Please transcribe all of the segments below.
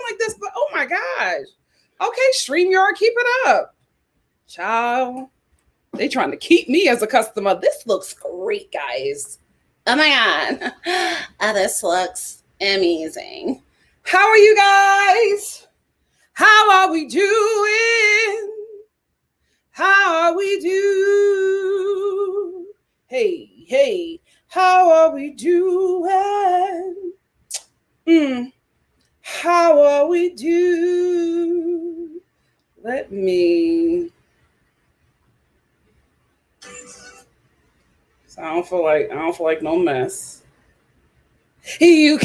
like this, but oh my gosh. Okay, StreamYard, keep it up. Child, they trying to keep me as a customer. This looks great, guys. Oh my God. Oh, this looks amazing. How are you guys? How are we doing? How are we doing? Hey, how are we doing? How are we doing? Let me. So I don't feel like no mess. You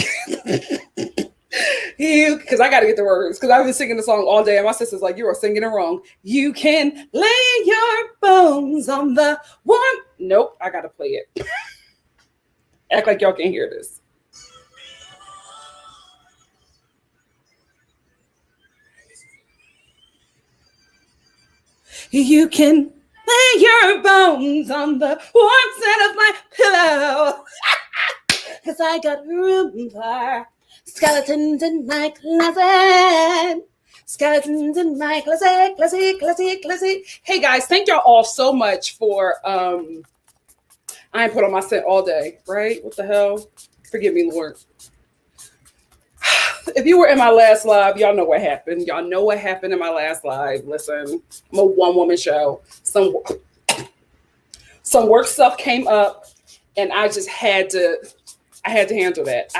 because I got to get the words because I've been singing the song all day and my sister's like, you are singing it wrong. You can lay your bones on the warm. Nope, I got to play it. Act like y'all can't hear this. You can lay your bones on the warm side of my pillow. Cause I got room for skeletons in my closet. Skeletons in my closet. Hey guys, thank y'all all so much for I ain't put on my scent all day, right? What the hell? Forgive me, Lord. If you were in my last live, y'all know what happened. Y'all know what happened in my last live. Listen, I'm a one-woman show. Some work stuff came up, and I just had to handle that.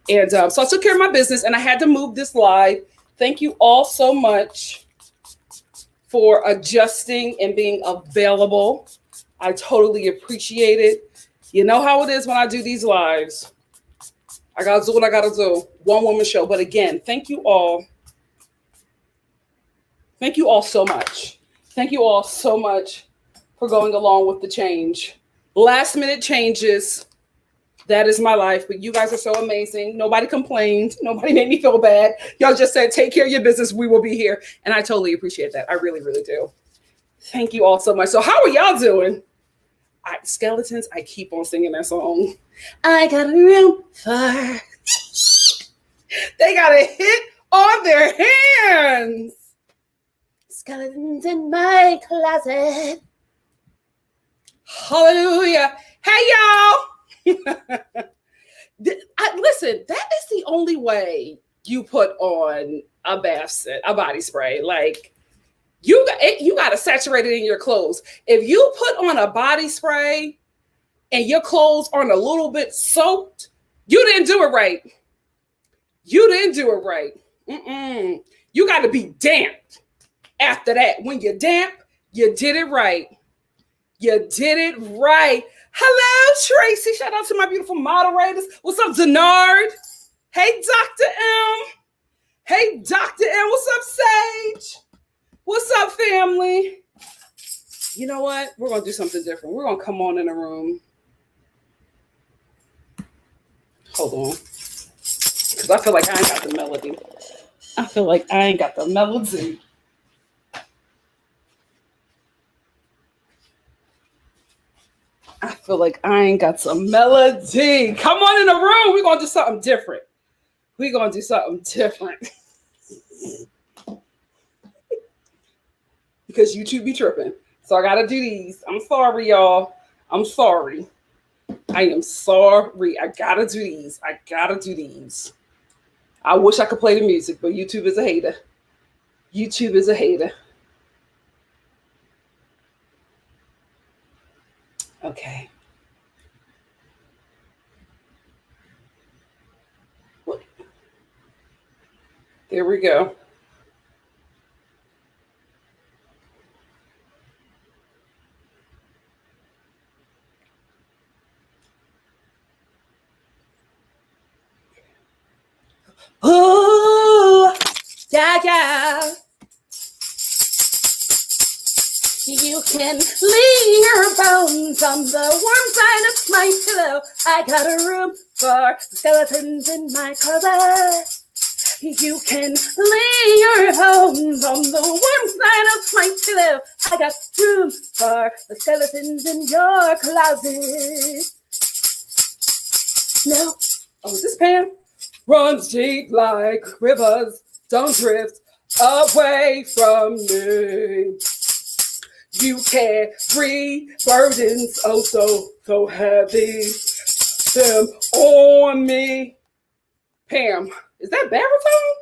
And so I took care of my business, and I had to move this live. Thank you all so much for adjusting and being available. I totally appreciate it. You know how it is when I do these lives. I got to do what I got to do. One woman show. But again, thank you all. Thank you all so much. Thank you all so much for going along with the change. Last minute changes. That is my life. But you guys are so amazing. Nobody complained. Nobody made me feel bad. Y'all just said, take care of your business. We will be here. And I totally appreciate that. I really, really do. Thank you all so much. So how are y'all doing? Skeletons, I keep on singing that song. I got a room for. They got a hit on their hands. Skeletons in my closet. Hallelujah. Hey, y'all. Listen, that is the only way you put on a bath, a body spray. Like, you got to saturate it in your clothes. If you put on a body spray and your clothes aren't a little bit soaked, you didn't do it right. You got to be damp after that. When you're damp, you did it right. Hello, Tracy. Shout out to my beautiful moderators. What's up, Denard? Hey, Dr. M. What's up, Sage? What's up, family? You know what? We're going to do something different. We're going to come on in the room. Hold on. Because I feel like I ain't got the melody. I feel like I ain't got the melody. Come on in the room. We're going to do something different. Because YouTube be tripping. So I got to do these. I'm sorry, y'all. I'm sorry. I am sorry. I got to do these. I wish I could play the music, but YouTube is a hater. Okay. There we go. Oh, yeah. You can lay your bones on the warm side of my pillow. I got a room for skeletons in my closet. You can lay your bones on the warm side of my pillow. I got room for the skeletons in your closet. No. Oh, is this Pam? runs deep like rivers, don't drift away from me. You carry burdens oh so heavy, them on me. Pam, is that baritone?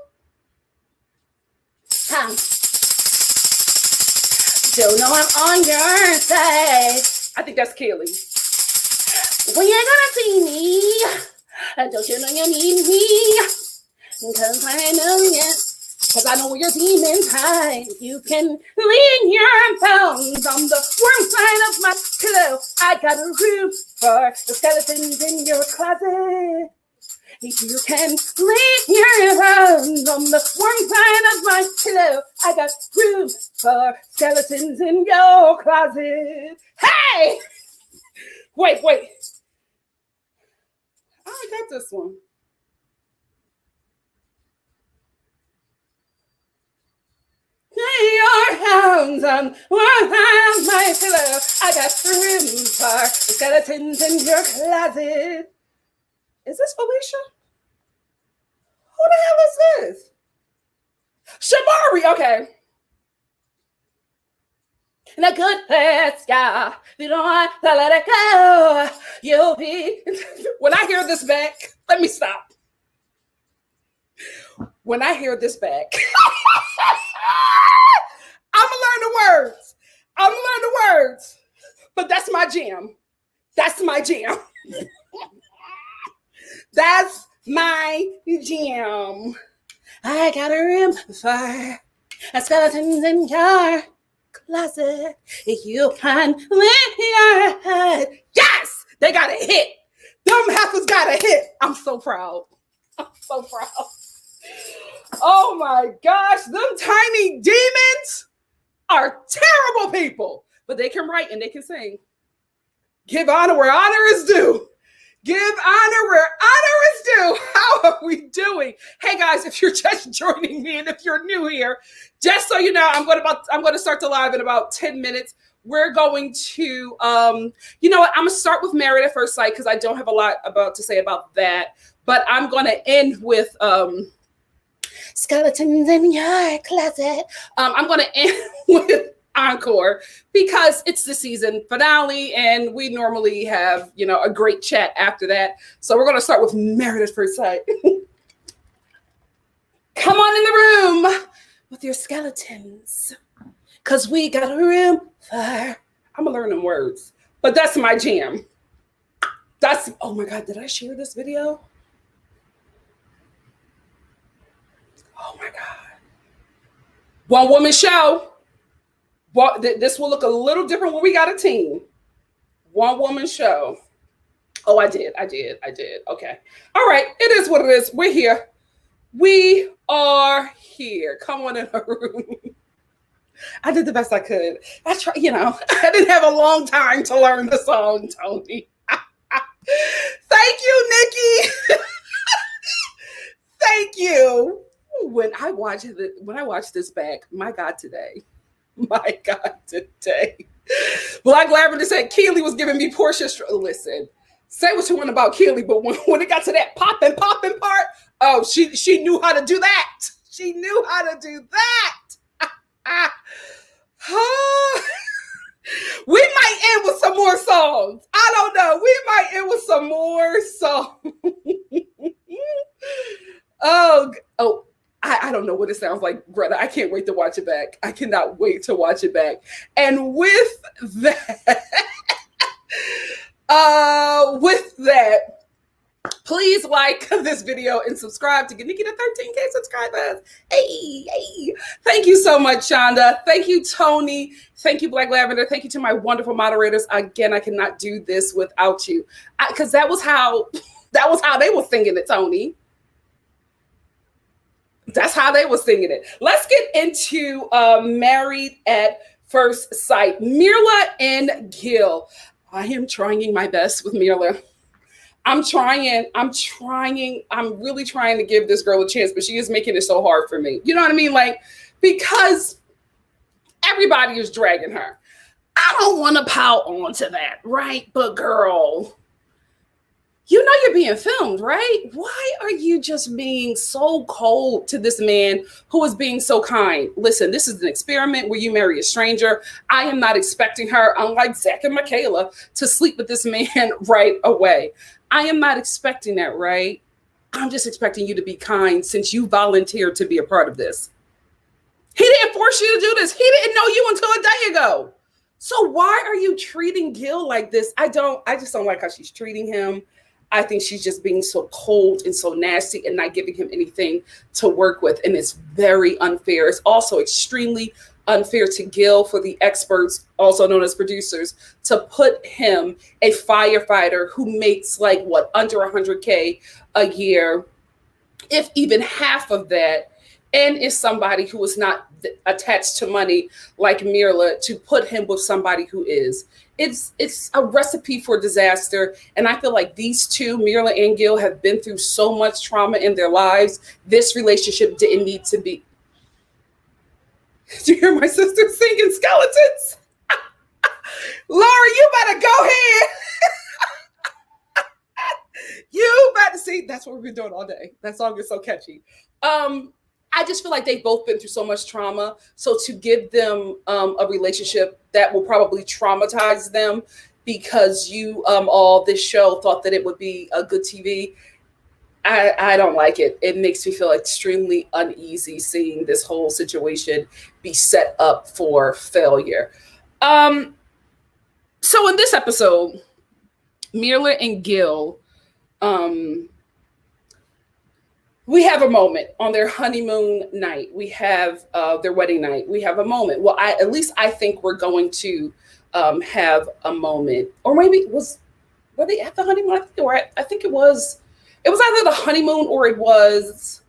Don't know I'm on your side. I think that's Kelly. When you're gonna see me, don't you know you need me? Cause I know you. Cause I know where your demons hide. You can lean your thumbs on the warm side of my pillow. I got a room for the skeletons in your closet. You can lean your thumbs on the warm side of my pillow. I got room for skeletons in your closet. Hey! Wait. I got this one. Lay your hands on one side of my pillow. I got room for skeletons in your closet. Is this Felisha? Who the hell is this? Shamari, okay. In a good place, yeah. You don't want to let it go. You'll be. When I hear this back, let me stop. When I hear this back, I'm gonna learn the words. But that's my jam. That's my jam. I got a room for skeletons in your closet. You can lift your head. Yes, they got a hit. Them heifers got a hit. I'm so proud. Oh my gosh, them tiny demons are terrible people, but they can write and they can sing. Give honor where honor is due. Give honor where honor is due. How are we doing? Hey guys, if you're just joining me and if you're new here, just so you know, I'm going to start the live in about 10 minutes. We're going to, you know what? I'm going to start with Married at First Sight because I don't have a lot to say about that. But I'm going to end with skeletons in your closet. I'm going to end with Encore because it's the season finale and we normally have, you know, a great chat after that. So we're going to start with Married at First Sight. Come on in the room with your skeletons because we got a room for. I'm going to learn them words, but that's my jam. Oh my God, did I share this video? Oh my God. One woman show. Well, this will look a little different when we got a team. One woman show. Oh, I did. Okay. All right. It is what it is. We're here. We are here. Come on in the room. I did the best I could. I tried, you know, I didn't have a long time to learn the song, Tony. Thank you, Nikki. Thank you. When I watch this back, my God, today. Black Lavender said Keely was giving me Portia. Listen, say what you want about Keely, but when it got to that popping part, oh, she knew how to do that. She knew how to do that. We might end with some more songs. I don't know. We might end with some more songs. Oh. I don't know what it sounds like, Greta. I can't wait to watch it back. I cannot wait to watch it back. And with that, please like this video and subscribe to get Nikki to 13K subscribers. Hey. Thank you so much, Shonda. Thank you, Tony. Thank you, Black Lavender. Thank you to my wonderful moderators. Again, I cannot do this without you. Because that was how they were singing it, Tony. That's how they were singing it. Let's get into Married at First Sight. Mirla and Gil. I am trying my best with Mirla. I'm really trying to give this girl a chance, but she is making it so hard for me. You know what I mean? Like, because everybody is dragging her. I don't want to pout onto that, right? But girl, you know you're being filmed, right? Why are you just being so cold to this man who is being so kind? Listen, this is an experiment where you marry a stranger. I am not expecting her, unlike Zach and Michaela, to sleep with this man right away. I am not expecting that, right? I'm just expecting you to be kind since you volunteered to be a part of this. He didn't force you to do this. He didn't know you until a day ago. So why are you treating Gil like this? I just don't like how she's treating him. I think she's just being so cold and so nasty and not giving him anything to work with. And it's very unfair. It's also extremely unfair to Gil for the experts, also known as producers, to put him, a firefighter who makes like what, under 100K a year, if even half of that, and is somebody who is not attached to money like Mirla, to put him with somebody who is. It's a recipe for disaster. And I feel like these two, Mirla and Gil, have been through so much trauma in their lives. This relationship didn't need to be. Did you hear my sister singing Skeletons? Laura, you better go ahead. You better see. That's what we've been doing all day. That song is so catchy. I just feel like they've both been through so much trauma. So to give them a relationship that will probably traumatize them because you all this show thought that it would be a good TV, I don't like it. It makes me feel extremely uneasy seeing this whole situation be set up for failure. So in this episode, Mirla and Gil, we have a moment on their honeymoon night. We have their wedding night. We have a moment. Well, at least I think we're going to have a moment. Or maybe were they at the honeymoon? I think it was either the honeymoon or it was.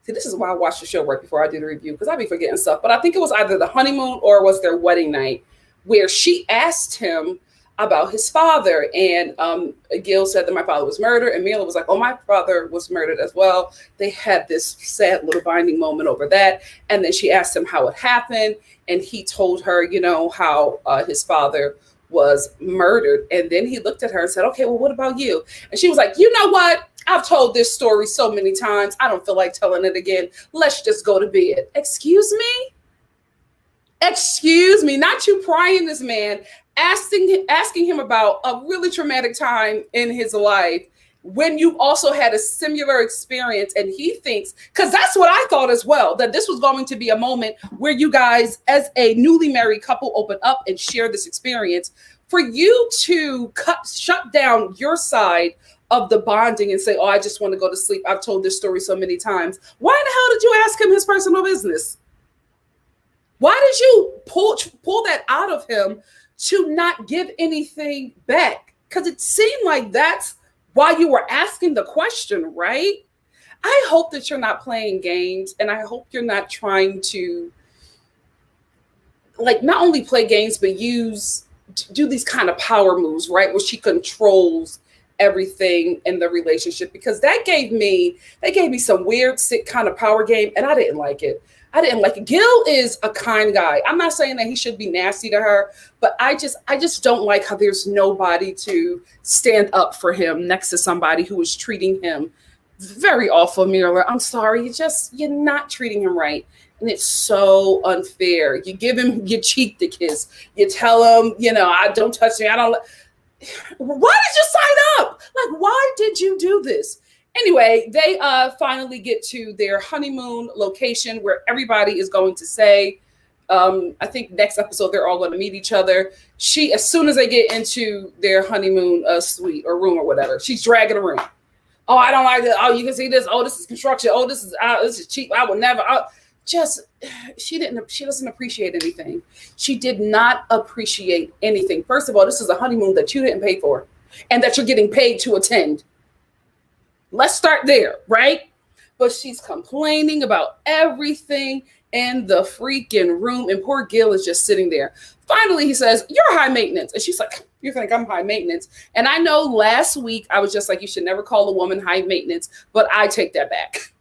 See, this is why I watch the show right before I do the review, because I be forgetting stuff. But I think it was either the honeymoon or it was their wedding night, where she asked him about his father. And Gil said that my father was murdered. And Mirla was like, oh, my father was murdered as well. They had this sad little binding moment over that. And then she asked him how it happened. And he told her, you know, how his father was murdered. And then he looked at her and said, okay, well, what about you? And she was like, you know what? I've told this story so many times. I don't feel like telling it again. Let's just go to bed. Excuse me? Excuse me, not you prying this man, asking him about a really traumatic time in his life when you also had a similar experience. And he thinks, because that's what I thought as well, that this was going to be a moment where you guys, as a newly married couple, open up and share this experience. For you to shut down your side of the bonding and say, oh, I just want to go to sleep. I've told this story so many times. Why the hell did you ask him his personal business? Why did you pull that out of him to not give anything back? Because it seemed like that's why you were asking the question, right? I hope that you're not playing games, and I hope you're not trying to, like, not only play games, but do these kind of power moves, right? Where she controls everything in the relationship, because that gave me some weird, sick kind of power game, and I didn't like it. Gil is a kind guy. I'm not saying that he should be nasty to her, but I just don't like how there's nobody to stand up for him next to somebody who is treating him very awful. Mirla, I'm sorry, you're not treating him right. And it's so unfair. You give him your cheek to kiss. You tell him, I don't touch me. Why did you sign up? Like, why did you do this? Anyway, they finally get to their honeymoon location where everybody is going to say, I think next episode, they're all going to meet each other. As soon as they get into their honeymoon suite or room or whatever, she's dragging a room. Oh, I don't like it. Oh, you can see this. Oh, this is construction. Oh, this is cheap. I will never. She doesn't appreciate anything. She did not appreciate anything. First of all, this is a honeymoon that you didn't pay for and that you're getting paid to attend. Let's start there, right? But she's complaining about everything in the freaking room. And poor Gil is just sitting there. Finally, he says, you're high maintenance. And she's like, you think I'm high maintenance? And I know last week I was just like, you should never call a woman high maintenance, but I take that back.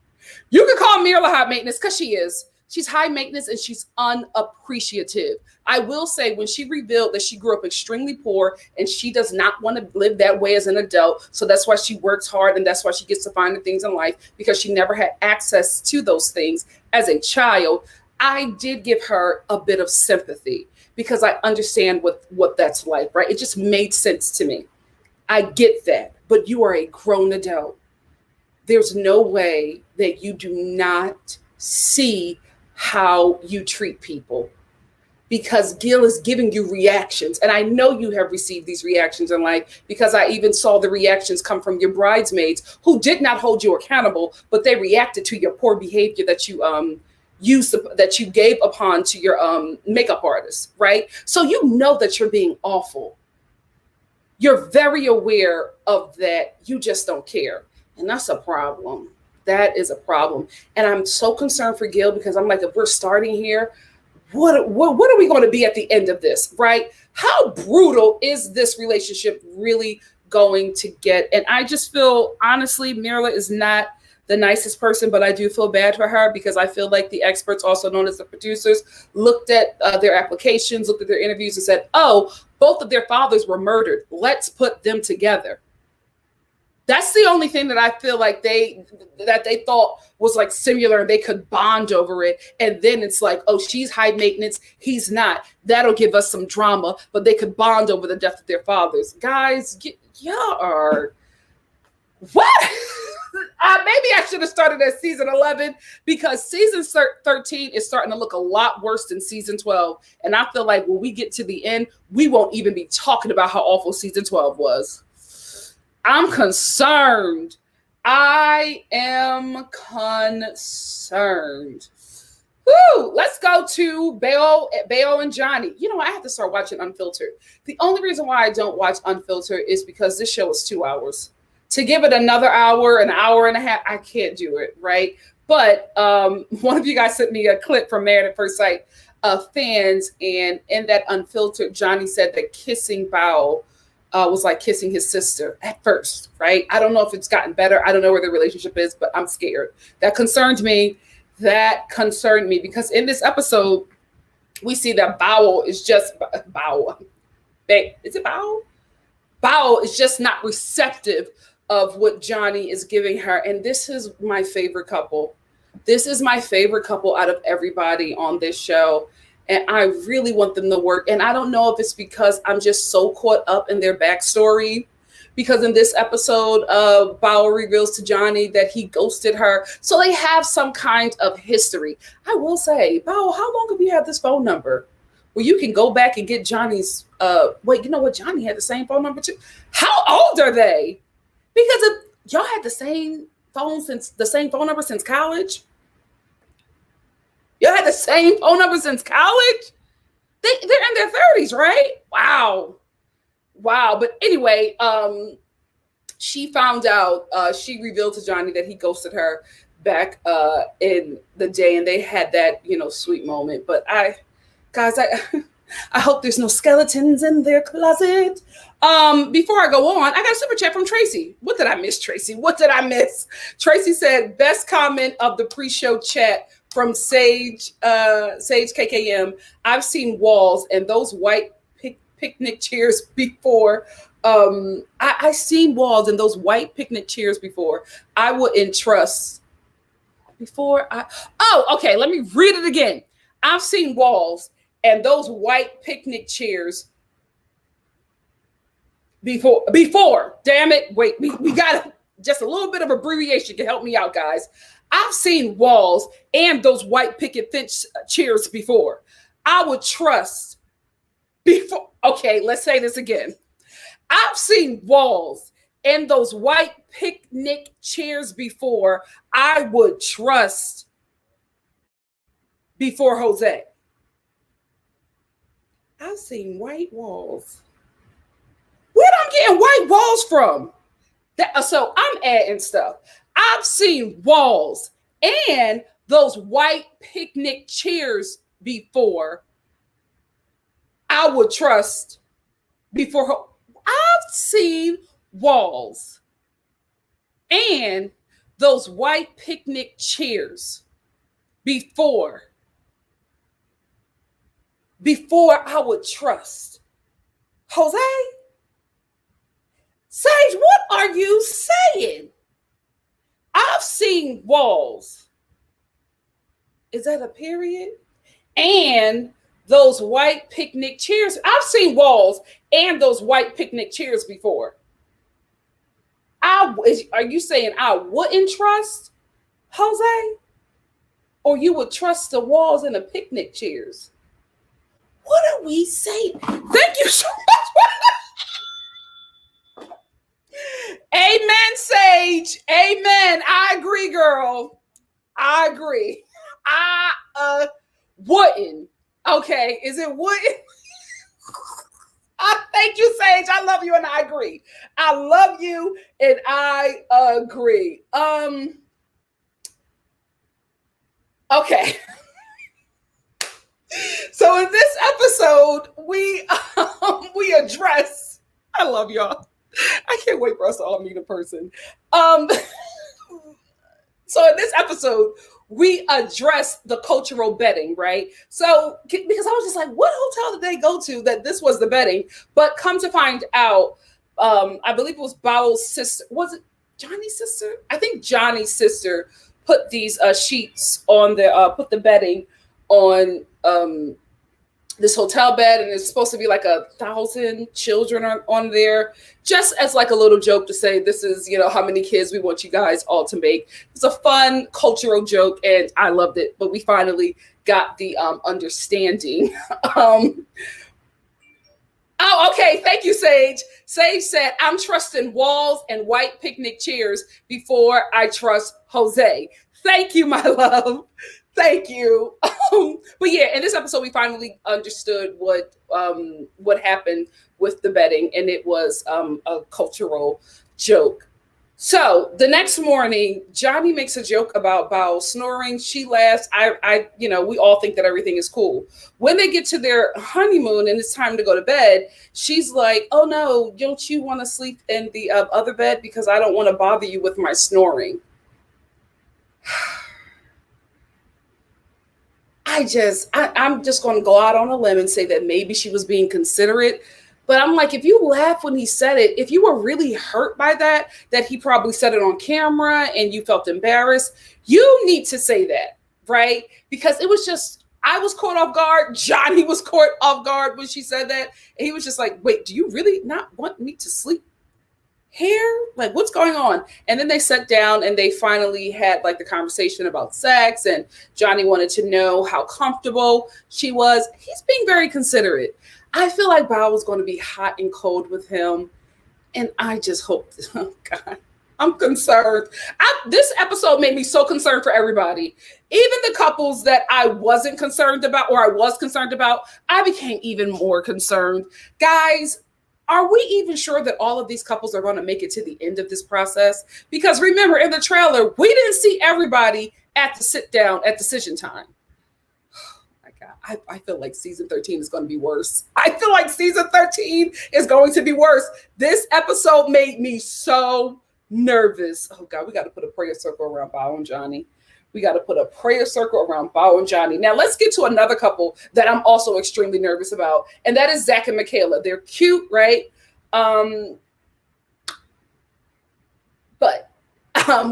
You can call Mirla high maintenance because she is. She's high maintenance and she's unappreciative. I will say, when she revealed that she grew up extremely poor and she does not want to live that way as an adult, so that's why she works hard and that's why she gets to find the things in life, because she never had access to those things as a child. I did give her a bit of sympathy because I understand what that's like, right? It just made sense to me. I get that, but you are a grown adult. There's no way that you do not see how you treat people, because Gil is giving you reactions. And I know you have received these reactions in life, because I even saw the reactions come from your bridesmaids who did not hold you accountable, but they reacted to your poor behavior that you gave upon to your makeup artist, right? So you know that you're being awful. You're very aware of that. You just don't care. And that's a problem. That is a problem. And I'm so concerned for Gil, because I'm like, if we're starting here, what are we going to be at the end of this, right? How brutal is this relationship really going to get? And I just feel, honestly, Mirla is not the nicest person, but I do feel bad for her, because I feel like the experts, also known as the producers, looked at their applications, looked at their interviews and said, oh, both of their fathers were murdered. Let's put them together. That's the only thing that I feel like they thought was like similar and they could bond over it. And then it's like, oh, she's high maintenance, he's not. That'll give us some drama, but they could bond over the death of their fathers. Guys, y'all are, what? Maybe I should have started at season 11, because season 13 is starting to look a lot worse than season 12. And I feel like when we get to the end, we won't even be talking about how awful season 12 was. I'm concerned. I am concerned. Woo! Let's go to Beo and Johnny. You know, I have to start watching Unfiltered. The only reason why I don't watch Unfiltered is because this show is 2 hours. To give it another hour, an hour and a half, I can't do it, right? But one of you guys sent me a clip from Married at First Sight fans, and in that Unfiltered, Johnny said that kissing Bao was like kissing his sister at first, right? I don't know if it's gotten better. I don't know where the relationship is, but I'm scared. That concerned me. That concerned me, because in this episode, we see that Bao is just Bao. Is it Bao? Bao is just not receptive of what Johnny is giving her. And this is my favorite couple. This is my favorite couple out of everybody on this show. And I really want them to work. And I don't know if it's because I'm just so caught up in their backstory. Because in this episode, Bao reveals to Johnny that he ghosted her. So they have some kind of history. I will say, Bao, how long have you had this phone number? Well, you can go back and get Johnny's, wait, you know what? Johnny had the same phone number too. How old are they? Because if y'all had the same phone number since college. Y'all had the same phone number since college? They're in their 30s, right? Wow. But anyway, she found out, she revealed to Johnny that he ghosted her back in the day, and they had that, sweet moment. But I hope there's no skeletons in their closet. Before I go on, I got a super chat from Tracy. What did I miss, Tracy? What did I miss? Tracy said, best comment of the pre-show chat from Sage KKM. I've seen walls and those white picnic chairs before. I seen walls and those white picnic chairs before. I wouldn't trust okay, let me read it again. I've seen walls and those white picnic chairs before. Damn it. Wait, we got just a little bit of abbreviation to help me out, guys. I've seen walls and those white picket fence chairs before. I would trust before. Okay, let's say this again. I've seen walls and those white picnic chairs before. I would trust before Jose. I've seen white walls. Where I'm getting white walls from? So I'm adding stuff. I've seen walls and those white picnic chairs before. I would trust before. I've seen walls and those white picnic chairs before. before I would trust Jose? Sage, what are you saying? I've seen walls. Is that a period? And those white picnic chairs. I've seen walls and those white picnic chairs before. Are you saying I wouldn't trust Jose? Or you would trust the walls and the picnic chairs? What are we saying? Thank you so much. Amen, Sage. Amen. I agree, girl. I agree. I wouldn't. Okay, is it wouldn't? Thank you, Sage. I love you and I agree. I love you and I agree. Okay. So in this episode, we address. I love y'all. I can't wait for us to all meet in person. So in this episode, we address the cultural bedding, right? So because I was just like, what hotel did they go to that this was the bedding? But come to find out, I believe it was Bao's sister. Was it Johnny's sister? I think Johnny's sister put these sheets on put the bedding on this hotel bed, and it's supposed to be like 1,000 children on there, just as like a little joke to say, this is, how many kids we want you guys all to make. It's a fun cultural joke, and I loved it, but we finally got the understanding. Oh, okay. Thank you, Sage. Sage said, I'm trusting walls and white picnic chairs before I trust Jose. Thank you, my love. Thank you. But yeah, in this episode, we finally understood what happened with the bedding, and it was a cultural joke. So the next morning, Johnny makes a joke about Bao snoring. She laughs. We all think that everything is cool. When they get to their honeymoon and it's time to go to bed, she's like, "Oh no, don't you want to sleep in the other bed because I don't want to bother you with my snoring." I'm just going to go out on a limb and say that maybe she was being considerate. But I'm like, if you laugh when he said it, if you were really hurt by that he probably said it on camera and you felt embarrassed, you need to say that, right? Because it was just, I was caught off guard. Johnny was caught off guard when she said that. And he was just like, wait, do you really not want me to sleep here? Like, what's going on? And then they sat down and they finally had like the conversation about sex, and Johnny wanted to know how comfortable she was. He's being very considerate. I feel like Bao was going to be hot and cold with him, and I just hope, oh God, I'm concerned. This episode made me so concerned for everybody. Even the couples that I wasn't concerned about, or I was concerned about, I became even more concerned. Guys, are we even sure that all of these couples are going to make it to the end of this process? Because remember, in the trailer, we didn't see everybody at the sit down at decision time. Oh my God, I feel like season 13 is going to be worse. I feel like season 13 is going to be worse. This episode made me so nervous. Oh God, we got to put a prayer circle around Bao and Johnny. We got to put a prayer circle around Bao and Johnny. Now let's get to another couple that I'm also extremely nervous about. And that is Zach and Michaela. They're cute, right? But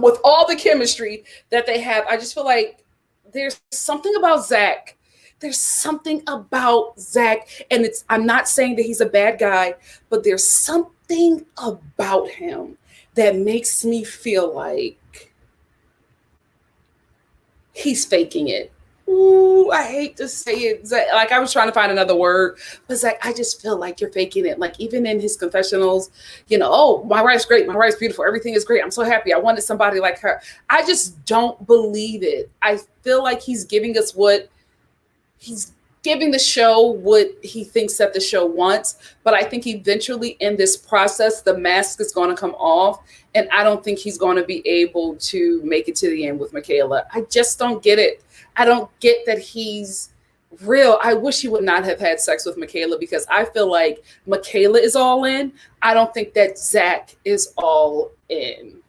with all the chemistry that they have, I just feel like there's something about Zach. There's something about Zach. And I'm not saying that he's a bad guy, but there's something about him that makes me feel like he's faking it. Ooh, I hate to say it. Zach, like, I was trying to find another word, but Zach, I just feel like you're faking it. Like, even in his confessionals, oh, my wife's great. My wife's beautiful. Everything is great. I'm so happy. I wanted somebody like her. I just don't believe it. I feel like he's giving the show what he thinks that the show wants. But I think eventually in this process, the mask is going to come off. And I don't think he's going to be able to make it to the end with Michaela. I just don't get it. I don't get that he's real. I wish he would not have had sex with Michaela, because I feel like Michaela is all in. I don't think that Zach is all in.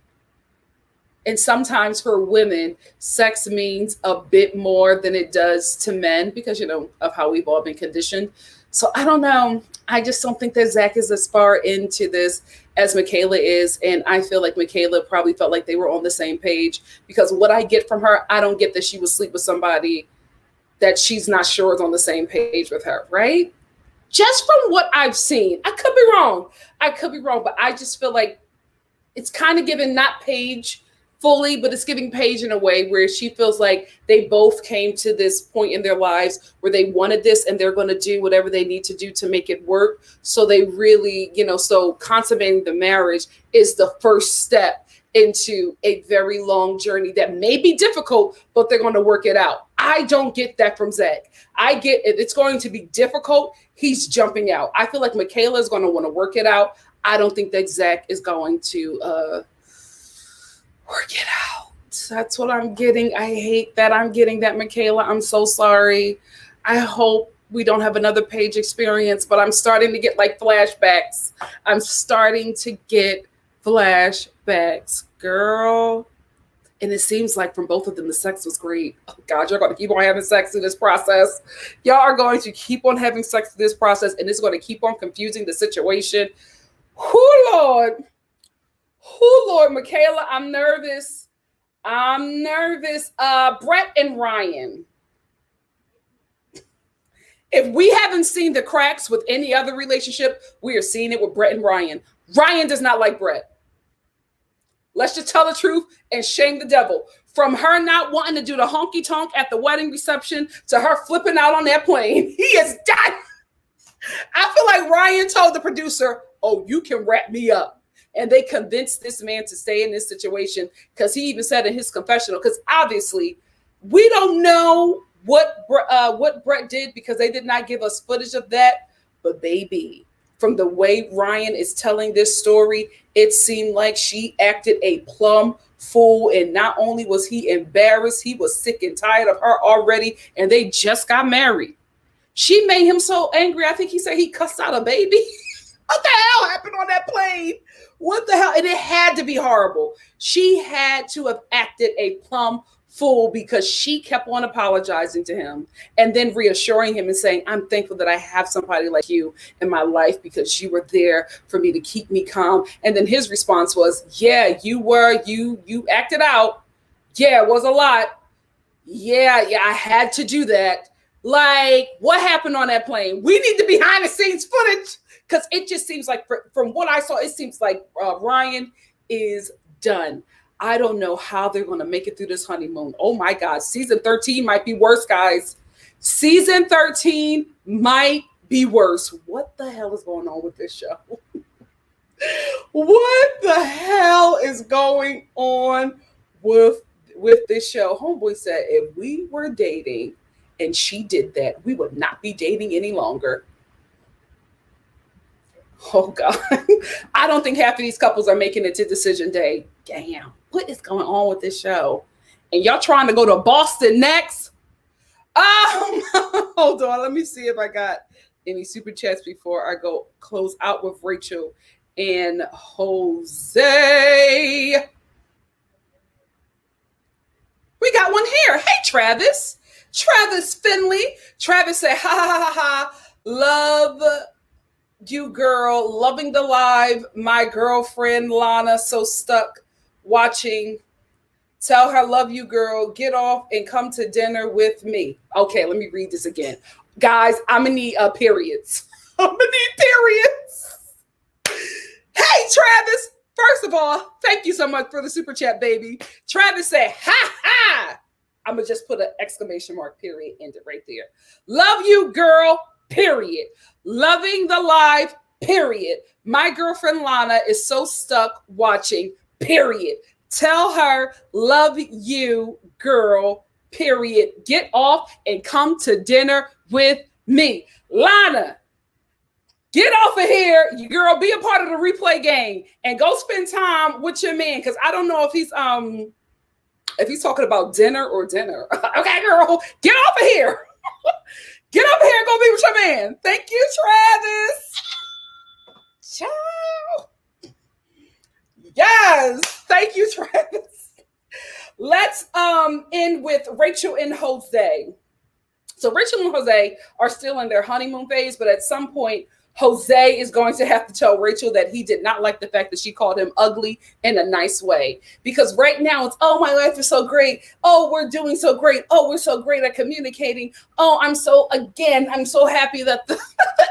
And sometimes for women, sex means a bit more than it does to men because, of how we've all been conditioned. So I don't know. I just don't think that Zach is as far into this as Michaela is. And I feel like Michaela probably felt like they were on the same page because what I get from her, I don't get that she would sleep with somebody that she's not sure is on the same page with her, right? Just from what I've seen. I could be wrong. But I just feel like it's kind of given not Paige fully, but it's giving Paige in a way where she feels like they both came to this point in their lives where they wanted this and they're going to do whatever they need to do to make it work. So they really, so consummating the marriage is the first step into a very long journey that may be difficult, but they're going to work it out. I don't get that from Zach. I get if it's going to be difficult, he's jumping out. I feel like Michaela is going to want to work it out. I don't think that Zach is going to work it out. That's what I'm getting. I hate that I'm getting that, Michaela. I'm so sorry. I hope we don't have another Paige experience, but I'm starting to get like flashbacks. I'm starting to get flashbacks, girl. And it seems like from both of them, the sex was great. Oh God, you're going to keep on having sex through this process. Y'all are going to keep on having sex through this process, and it's going to keep on confusing the situation. Lord, Michaela, I'm nervous. Brett and Ryan. If we haven't seen the cracks with any other relationship, we are seeing it with Brett and Ryan. Ryan does not like Brett. Let's just tell the truth and shame the devil. From her not wanting to do the honky tonk at the wedding reception to her flipping out on that plane, he is done. I feel like Ryan told the producer, "Oh, you can wrap me up." And they convinced this man to stay in this situation because he even said in his confessional, because obviously we don't know what Brett did because they did not give us footage of that. But baby, from the way Ryan is telling this story, it seemed like she acted a plumb fool. And not only was he embarrassed, he was sick and tired of her already. And they just got married. She made him so angry. I think he said he cussed out a baby. What the hell happened on that plane? What the hell? And it had to be horrible. She had to have acted a plumb fool because she kept on apologizing to him and then reassuring him and saying, "I'm thankful that I have somebody like you in my life because you were there for me to keep me calm." And then his response was, "Yeah, you were. You acted out. Yeah, it was a lot. Yeah, I had to do that." Like, what happened on that plane? We need the behind the scenes footage because it just seems like, from what I saw, it seems like Ryan is done. I don't know how they're going to make it through this honeymoon. Oh my God. Season 13 might be worse, guys. Season 13 might be worse. What the hell is going on with this show? What the hell is going on with this show? Homeboy said if we were dating and she did that, we would not be dating any longer. Oh God. I don't think half of these couples are making it to decision day. Damn, what is going on with this show? And y'all trying to go to Boston next? Hold on. Let me see if I got any super chats before I go close out with Rachel and Jose. We got one here. Hey, Travis. Travis Finley. Travis said, ha, ha, ha, ha. Love you, girl. Loving the live. My girlfriend, Lana, so stuck watching. Tell her, love you, girl. Get off and come to dinner with me. Okay, let me read this again. Guys, I'm going to need periods. I'm going to need periods. Hey, Travis. First of all, thank you so much for the super chat, baby. Travis said, ha, ha. I'm going to just put an exclamation mark, period, end it right there. Love you, girl, period. Loving the live, period. My girlfriend, Lana, is so stuck watching, period. Tell her, love you, girl, period. Get off and come to dinner with me. Lana, get off of here, you girl. Be a part of the replay game and go spend time with your man. Because I don't know if he's talking about dinner or dinner. Okay, girl, get off of here. Get up here and go be with your man. Thank you, Travis. Ciao. Yes. Thank you, Travis. Let's end with Rachel and Jose. So Rachel and Jose are still in their honeymoon phase, but at some point, Jose is going to have to tell Rachel that he did not like the fact that she called him ugly in a nice way. Because right now it's, oh, my life is so great. Oh, we're doing so great. Oh, we're so great at communicating. Oh, I'm so happy that the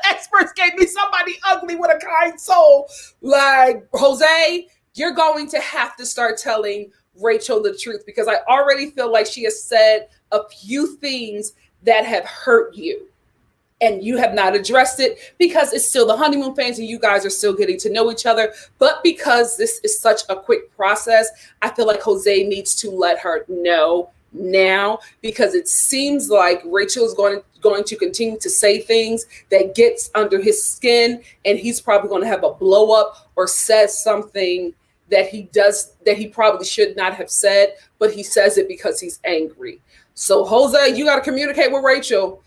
experts gave me somebody ugly with a kind soul. Like, Jose, you're going to have to start telling Rachel the truth, because I already feel like she has said a few things that have hurt you and you have not addressed it, because it's still the honeymoon phase and you guys are still getting to know each other. But because this is such a quick process, I feel like Jose needs to let her know now, because it seems like Rachel is going to continue to say things that gets under his skin, and he's probably going to have a blow up or says something that he probably should not have said, but he says it because he's angry. So Jose, you got to communicate with Rachel.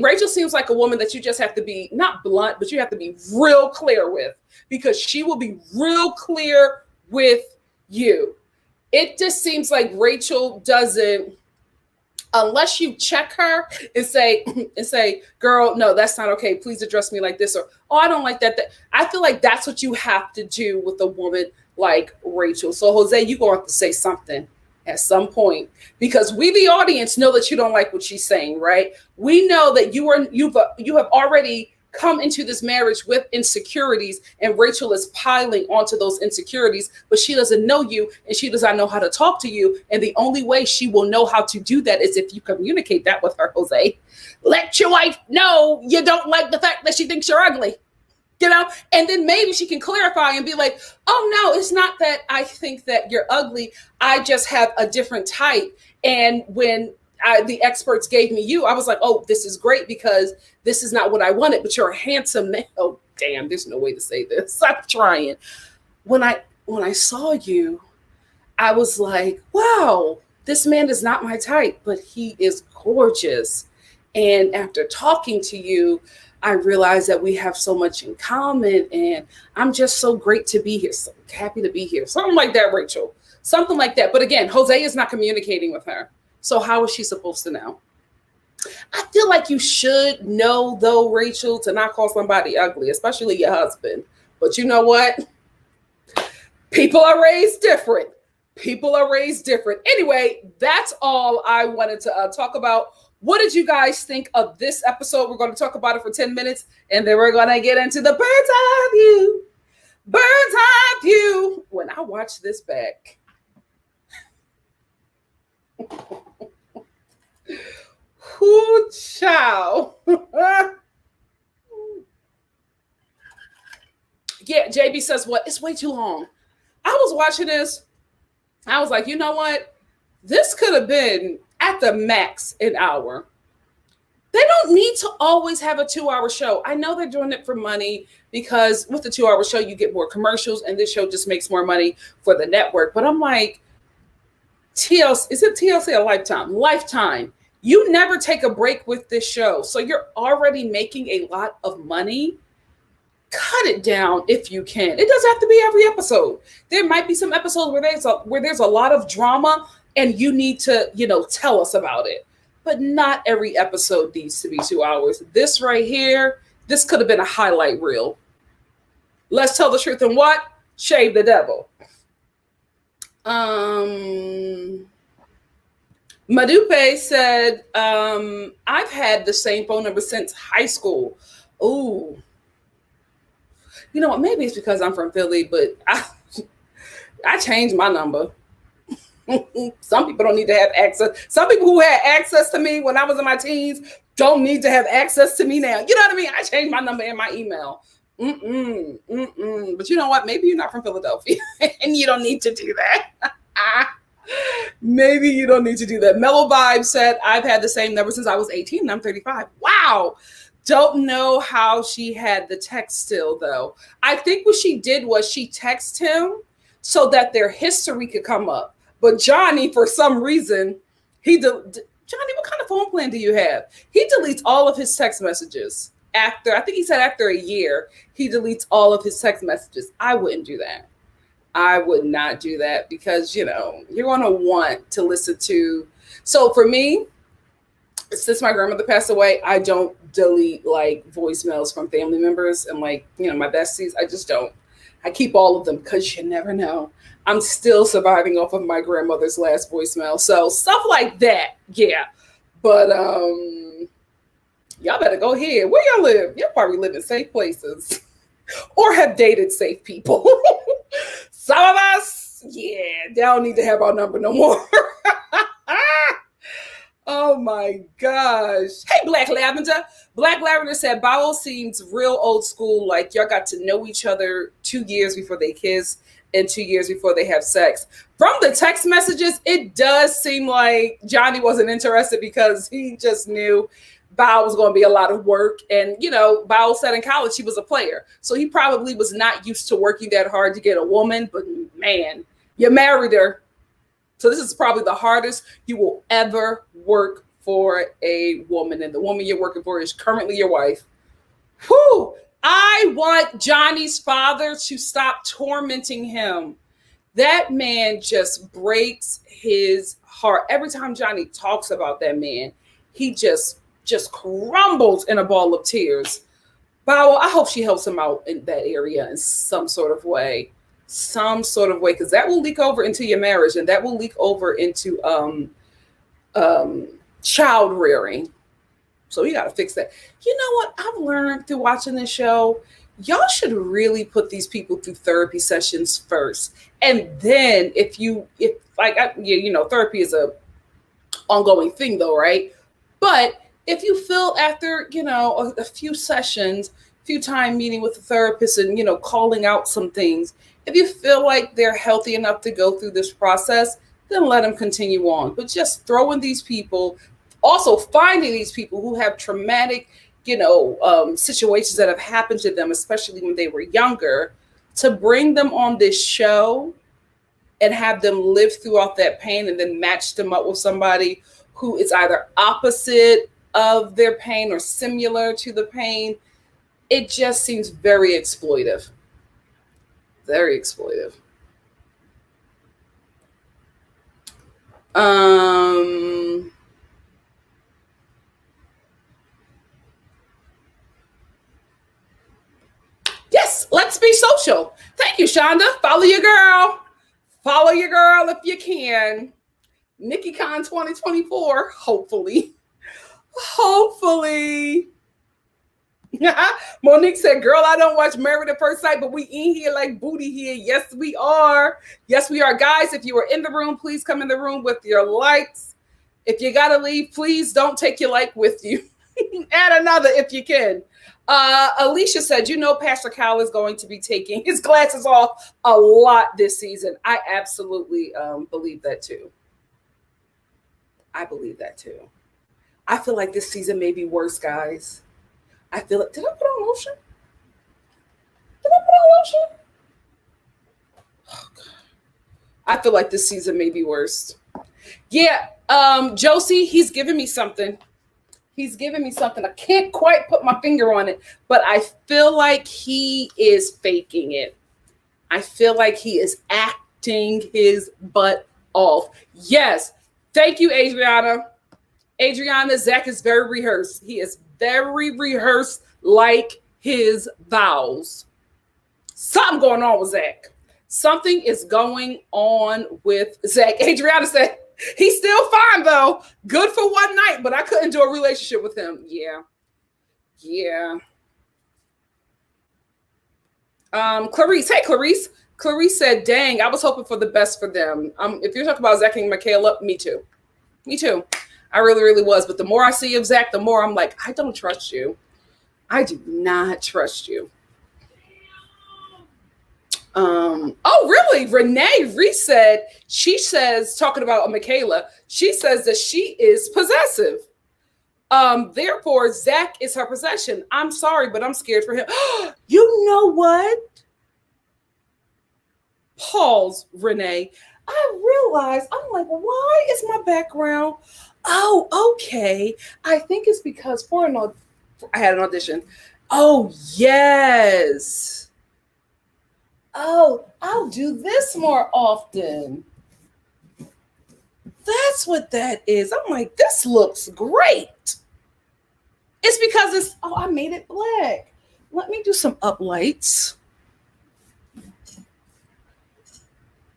Rachel seems like a woman that you just have to be not blunt, but you have to be real clear with, because she will be real clear with you. It just seems like Rachel doesn't, unless you check her and say, girl, no, that's not okay. Please address me like this. Or, oh, I don't like that. I feel like that's what you have to do with a woman like Rachel. So Jose, you're going to have to say something at some point, because we, the audience, know that you don't like what she's saying, right? We know that you have already come into this marriage with insecurities, and Rachel is piling onto those insecurities, but she doesn't know you and she does not know how to talk to you. And the only way she will know how to do that is if you communicate that with her, Jose. Let your wife know you don't like the fact that she thinks you're ugly. And then maybe she can clarify and be like, oh, no, it's not that I think that you're ugly. I just have a different type. And when the experts gave me you, I was like, oh, this is great, because this is not what I wanted, but you're a handsome man. Oh, damn, there's no way to say this. I'm trying. When I saw you, I was like, wow, this man is not my type, but he is gorgeous. And after talking to you, I realized that we have so much in common, and I'm just so great to be here. So happy to be here. Something like that, Rachel. Something like that. But again, Jose is not communicating with her. So how is she supposed to know? I feel like you should know, though, Rachel, to not call somebody ugly, especially your husband. But you know what? People are raised different. Anyway, that's all I wanted to talk about. What did you guys think of this episode? We're going to talk about it for 10 minutes, and then we're going to get into the bird's eye view. Bird's eye view. When I watch this back, whoo, child. Yeah, JB says, what? It's way too long. I was watching this. I was like, you know what? This could have been at the max an hour. They don't need to always have a 2-hour show. I know they're doing it for money, because with the 2-hour show, you get more commercials, and this show just makes more money for the network. But I'm like, TLC, is it TLC or Lifetime? Lifetime. You never take a break with this show. So you're already making a lot of money. Cut it down if you can. It doesn't have to be every episode. There might be some episodes where there's a lot of drama, and you need to, tell us about it. But not every episode needs to be 2 hours. This right here, this could have been a highlight reel. Let's tell the truth and what? Shave the devil. Madupe said, I've had the same phone number since high school. Ooh. You know what? Maybe it's because I'm from Philly, but I changed my number. Some people don't need to have access. Some people who had access to me when I was in my teens don't need to have access to me now. You know what I mean? I changed my number and my email. But you know what? Maybe you're not from Philadelphia and you don't need to do that. Maybe you don't need to do that. Mellow Vibe said, I've had the same number since I was 18 and I'm 35. Wow. Don't know how she had the text still, though. I think what she did was she texted him so that their history could come up. But Johnny, for some reason, Johnny, what kind of phone plan do you have? He deletes all of his text messages. I think he said after a year, he deletes all of his text messages. I wouldn't do that. I would not do that because, you're going to want to listen to. So for me, since my grandmother passed away, I don't delete like voicemails from family members and like, my besties. I just don't. I keep all of them because you never know. I'm still surviving off of my grandmother's last voicemail. So stuff like that. Yeah. But y'all better go ahead. Where y'all live? Y'all probably live in safe places or have dated safe people. Some of us, yeah, they don't need to have our number no more. Oh my gosh. Hey, Black Lavender. Black Lavender said, Bowel seems real old school. Like y'all got to know each other 2 years before they kiss and 2 years before they have sex. From the text messages, it does seem like Johnny wasn't interested because he just knew Bowel was going to be a lot of work. And, Bowel said in college he was a player. So he probably was not used to working that hard to get a woman. But man, you married her. So this is probably the hardest you will ever work for a woman. And the woman you're working for is currently your wife. Whew. I want Johnny's father to stop tormenting him. That man just breaks his heart. Every time Johnny talks about that man, he just crumbles in a ball of tears. Bowel, I hope she helps him out in that area in some sort of way. Because that will leak over into your marriage and that will leak over into child rearing. So you got to fix that. You know what I've learned through watching this show? Y'all should really put these people through therapy sessions first. And then therapy is a ongoing thing though, right? But if you feel after, a few sessions, few time meeting with the therapist and, calling out some things, if you feel like they're healthy enough to go through this process, then let them continue on. But just throwing these people, also finding these people who have traumatic, situations that have happened to them, especially when they were younger, to bring them on this show and have them live throughout that pain and then match them up with somebody who is either opposite of their pain or similar to the pain. It just seems very exploitive. Very exploitive. Yes, let's be social. Thank you, Shonda. Follow your girl. Follow your girl if you can. NikkiCon 2024, hopefully. Hopefully. Monique said, girl, I don't watch Married at First Sight, but we in here like booty here. Yes, we are. Yes, we are. Guys, if you are in the room, please come in the room with your likes. If you got to leave, please don't take your like with you. Add another if you can. Alicia said, Pastor Cal is going to be taking his glasses off a lot this season. I absolutely believe that too. I believe that too. I feel like this season may be worse, guys. I feel it. Did I put on lotion? Oh, God. I feel like this season may be worse. Yeah, Josie, he's giving me something. I can't quite put my finger on it, but I feel like he is faking it. I feel like he is acting his butt off. Yes. Thank you, Adriana. Adriana, Zach is very rehearsed. He is very rehearsed like his vows. Something going on with Zach. Something is going on with Zach. Adriana said, he's still fine, though. Good for one night, but I couldn't do a relationship with him. Yeah. Clarice. Hey, Clarice. Clarice said, dang, I was hoping for the best for them. If you're talking about Zach and Michaela, me too. I really, really was. But the more I see of Zach, the more I'm like, I don't trust you. I do not trust you. Oh, really? Renee Reese said, she says, talking about Michaela, she says that she is possessive. Therefore, Zach is her possession. I'm sorry, but I'm scared for him. You know what? Pause, Renee. I realized, I'm like, why is my background? Oh, okay. I think it's because I had an audition. Oh, yes. Oh, I'll do this more often. That's what that is. I'm like, this looks great. It's because it's, oh, I made it black. Let me do some uplights.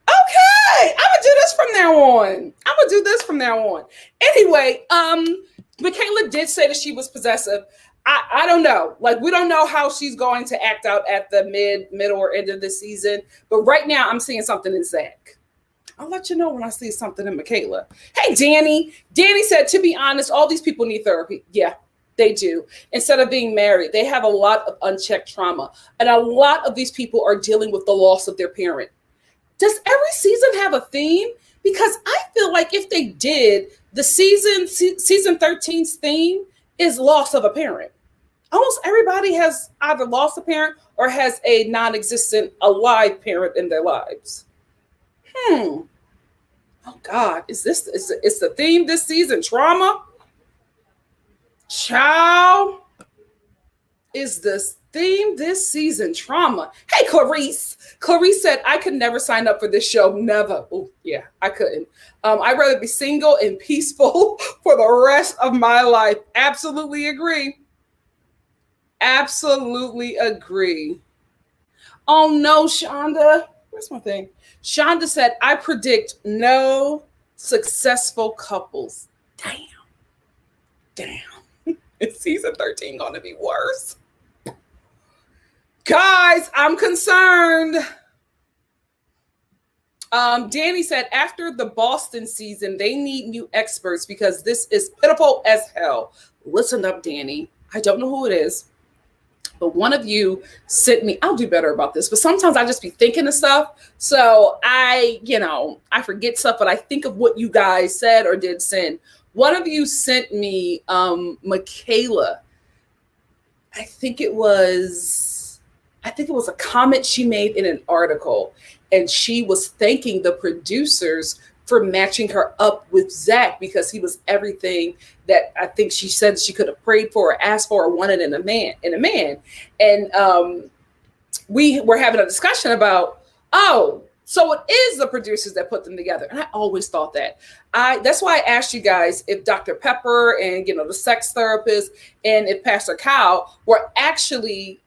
Okay, I'm gonna do this from now on. Anyway, Michaela did say that she was possessive. I don't know. Like, we don't know how she's going to act out at the middle, or end of the season. But right now, I'm seeing something in Zach. I'll let you know when I see something in Michaela. Hey, Danny. Danny said, to be honest, all these people need therapy. Yeah, they do. Instead of being married, they have a lot of unchecked trauma. And a lot of these people are dealing with the loss of their parent. Does every season have a theme? Because I feel like if they did, the season 13's theme is loss of a parent. Almost everybody has either lost a parent or has a non-existent alive parent in their lives. Oh God, is the theme this season trauma? Child, is this theme this season trauma? Hey, Clarice. Clarice said, I could never sign up for this show. Never. Oh, yeah, I couldn't. I'd rather be single and peaceful for the rest of my life. Absolutely agree. Absolutely agree. Oh no, Shonda. Where's my thing? Shonda said, I predict no successful couples. Damn. Is season 13 going to be worse? Guys, I'm concerned. Danny said, after the Boston season, they need new experts because this is pitiful as hell. Listen up, Danny. I don't know who it is, but one of you sent me, I'll do better about this, but sometimes I just be thinking of stuff. So I forget stuff, but I think of what you guys said or did send. One of you sent me Michaela. I think it was a comment she made in an article, and she was thanking the producers for matching her up with Zach because he was everything that I think she said she could have prayed for or asked for or wanted in a man. And we were having a discussion about, so it is the producers that put them together. And I always thought that. That's why I asked you guys if Dr. Pepper and, the sex therapist and if Pastor Kyle were actually,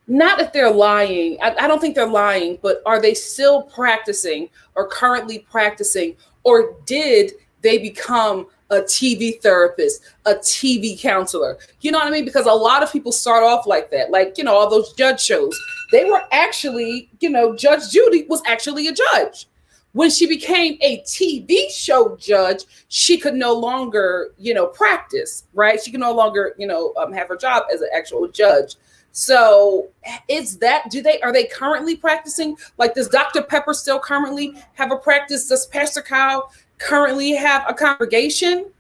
not if they're lying. I don't think they're lying, but are they still practicing or currently practicing? Or did they become a TV therapist, a TV counselor? You know what I mean? Because a lot of people start off like that. Like, all those judge shows. They were actually, Judge Judy was actually a judge. When she became a TV show judge, she could no longer, practice, right? She can no longer, have her job as an actual judge. So are they currently practicing? Like, does Dr. Pepper still currently have a practice? Does Pastor Kyle currently have a congregation?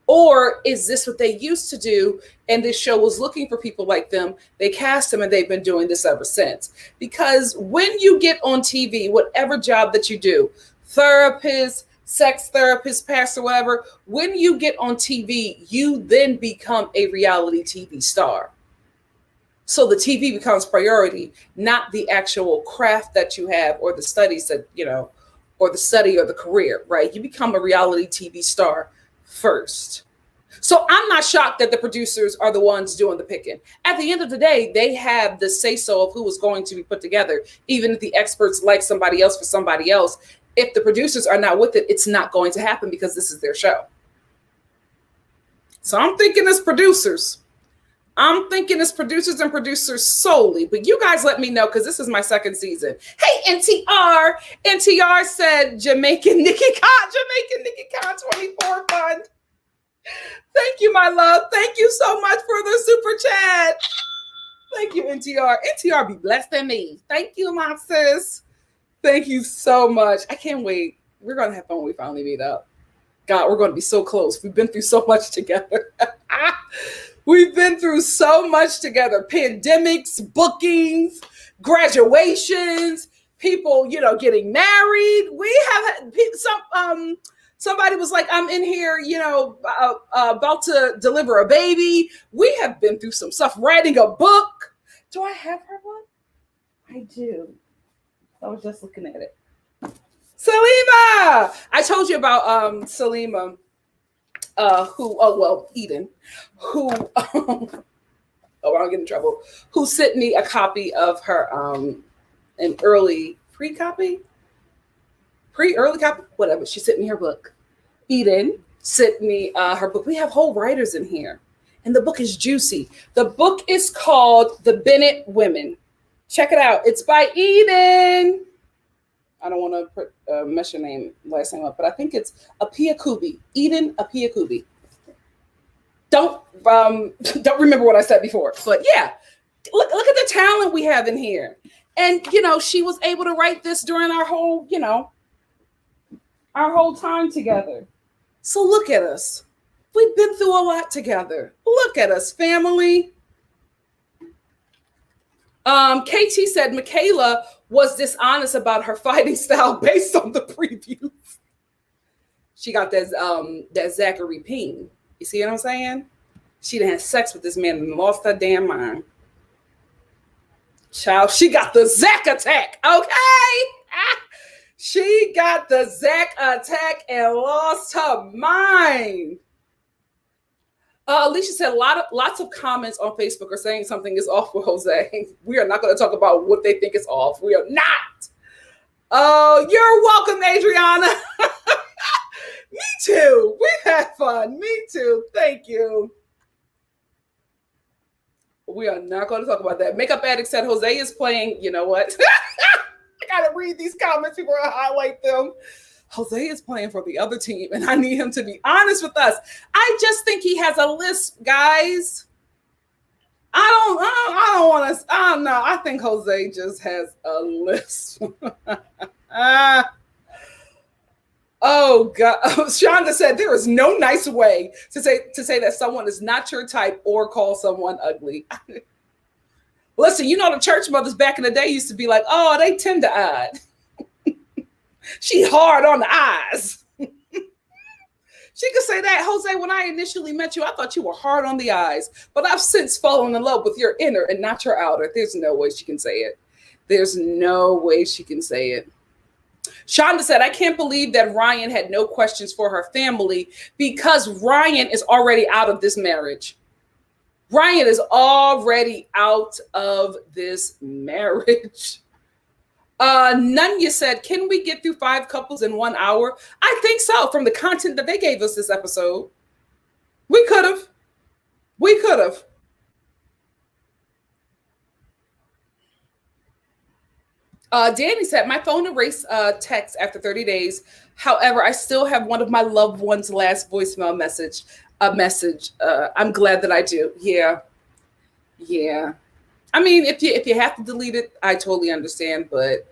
Or is this what they used to do? And this show was looking for people like them. They cast them and they've been doing this ever since. Because when you get on TV, whatever job that you do, therapist, sex therapist, pastor, whatever, when you get on TV, you then become a reality TV star. So the TV becomes priority, not the actual craft that you have or the studies that, or the study or the career, right? You become a reality TV star first. So I'm not shocked that the producers are the ones doing the picking. At the end of the day, they have the say-so of who is going to be put together. Even if the experts like somebody else for somebody else, if the producers are not with it, it's not going to happen because this is their show. So I'm thinking it's producers. And producers solely. But you guys let me know because this is my second season. Hey, NTR. NTR said Jamaican NikkiCon 24 fund. Thank you, my love. Thank you so much for the super chat. Thank you, NTR. NTR be blessed than me. Thank you, my sis. Thank you so much. I can't wait. We're going to have fun when we finally meet up. God, we're going to be so close. We've been through so much together. We've been through so much together. Pandemics, bookings, graduations, people, getting married. We have had Somebody was like, I'm in here, about to deliver a baby. We have been through some stuff, writing a book. Do I have her book? I do. I was just looking at it. Salima! I told you about Salima, Eden, who, I don't get in trouble, who sent me a copy of her, an early copy, whatever. She sent me her book. Eden sent me her book. We have whole writers in here, and the book is juicy. The book is called The Bennett Women. Check it out. It's by Eden. I don't want to mess your last name up, but I think it's Apiakubi. Eden Apiakubi. Don't remember what I said before, but yeah, look at the talent we have in here. And she was able to write this during our whole time together. So look at us. We've been through a lot together. Look at us, family. KT said Michaela was dishonest about her fighting style based on the previews. She got that Zachary Ping. You see what I'm saying? She done had sex with this man and lost her damn mind. Child, she got the Zach attack, okay? She got the Zach attack and lost her mind. Alicia said lots of comments on Facebook are saying something is off with Jose. We are not going to talk about what they think is off. We are not. Oh, you're welcome, Adriana. Me too. We had fun. Me too. Thank you. We are not going to talk about that. Makeup Addict said Jose is playing. You know what? I got to read these comments before I highlight them. Jose is playing for the other team, and I need him to be honest with us. I just think he has a list, guys. I don't want to. I don't know. I think Jose just has a list. Oh God! Shonda said there is no nice way to say that someone is not your type or call someone ugly. Listen, the church mothers back in the day used to be like, "Oh, they tender-eyed." She hard on the eyes. She could say that, Jose, when I initially met you, I thought you were hard on the eyes, but I've since fallen in love with your inner and not your outer. There's no way she can say it. There's no way she can say it. Shonda said, I can't believe that Ryan had no questions for her family because Ryan is already out of this marriage. Ryan is already out of this marriage. Nunya said, can we get through 5 couples in 1 hour? I think so. From the content that they gave us this episode, we could have. Danny said, my phone erased text after 30 days. However, I still have one of my loved ones' last voicemail message. I'm glad that I do. Yeah. I mean, if you have to delete it, I totally understand, but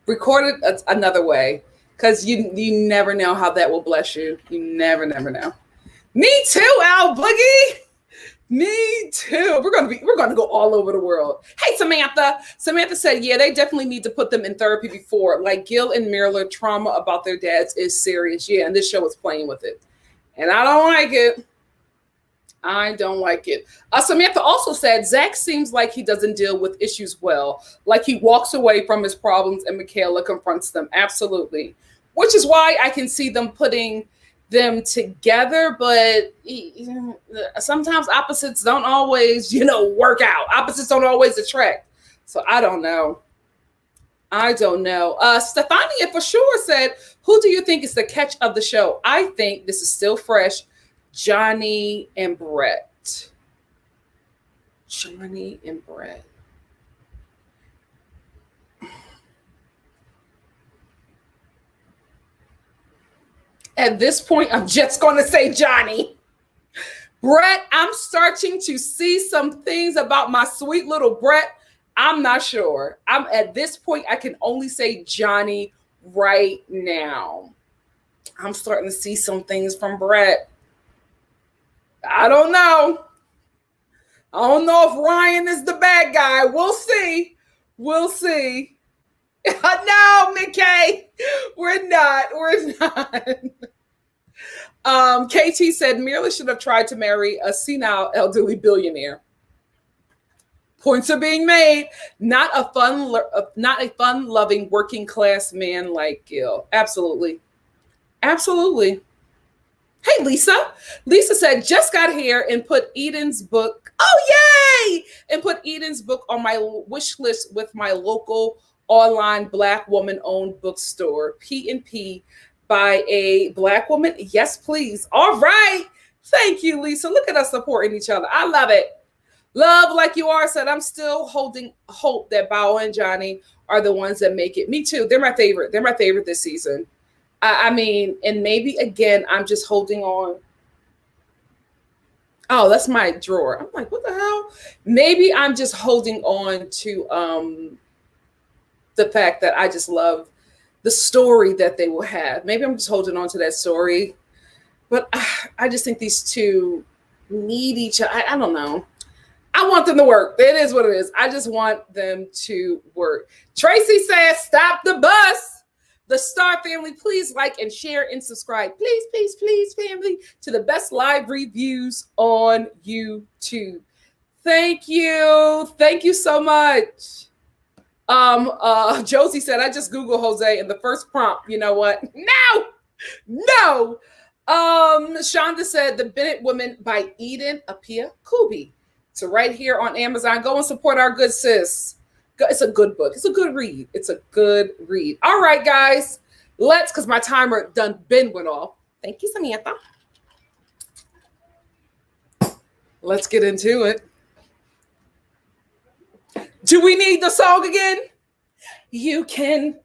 record it another way, because you never know how that will bless you. You never know. Me too, Al Boogie. Me too. We're gonna go all over the world. Hey, Samantha. Samantha said, yeah, they definitely need to put them in therapy before. Like Gil and Mirla, trauma about their dads is serious. Yeah, and this show is playing with it. And I don't like it. Samantha also said, Zach seems like he doesn't deal with issues well. Like he walks away from his problems and Michaela confronts them. Absolutely. Which is why I can see them putting them together. But sometimes opposites don't always, work out. Opposites don't always attract. So I don't know. Stefania for sure said, who do you think is the catch of the show? I think this is still fresh. Johnny and Brett. At this point, I'm just going to say Johnny. Brett, I'm starting to see some things about my sweet little Brett. I'm not sure. At this point, I can only say Johnny right now. I'm starting to see some things from Brett. I don't know. I don't know if Ryan is the bad guy. We'll see. No, Mickey. We're not. KT said Mirla should have tried to marry a senile elderly billionaire. Points are being made. Not a fun-loving working class man like Gil. Absolutely. Hey, Lisa. Lisa said, just got here and put Eden's book. Oh, yay! And put Eden's book on my wish list with my local online Black woman-owned bookstore, P&P, by a Black woman. Yes, please. All right. Thank you, Lisa. Look at us supporting each other. I love it. Love Like You Are said, I'm still holding hope that Bao and Johnny are the ones that make it. Me too. They're my favorite. They're my favorite this season. I mean, and maybe again, I'm just holding on. Oh, that's my drawer. I'm like, what the hell? Maybe I'm just holding on to the fact that I just love the story that they will have. Maybe I'm just holding on to that story. But I just think these two need each other. I don't know. I want them to work. It is what it is. I just want them to work. Tracy says, stop the bus. The Star family, please like and share and subscribe. Please, please, please, family, to the best live reviews on YouTube. Thank you. Thank you so much. Josie said, I just Googled Jose in the first prompt. You know what? No. Shonda said, The Bennett Woman by Eden Apia Kubi. So right here on Amazon, go and support our good sis. It's a good book. It's a good read. All right, guys. Because my timer went off. Thank you, Samantha. Let's get into it. Do we need the song again? You can.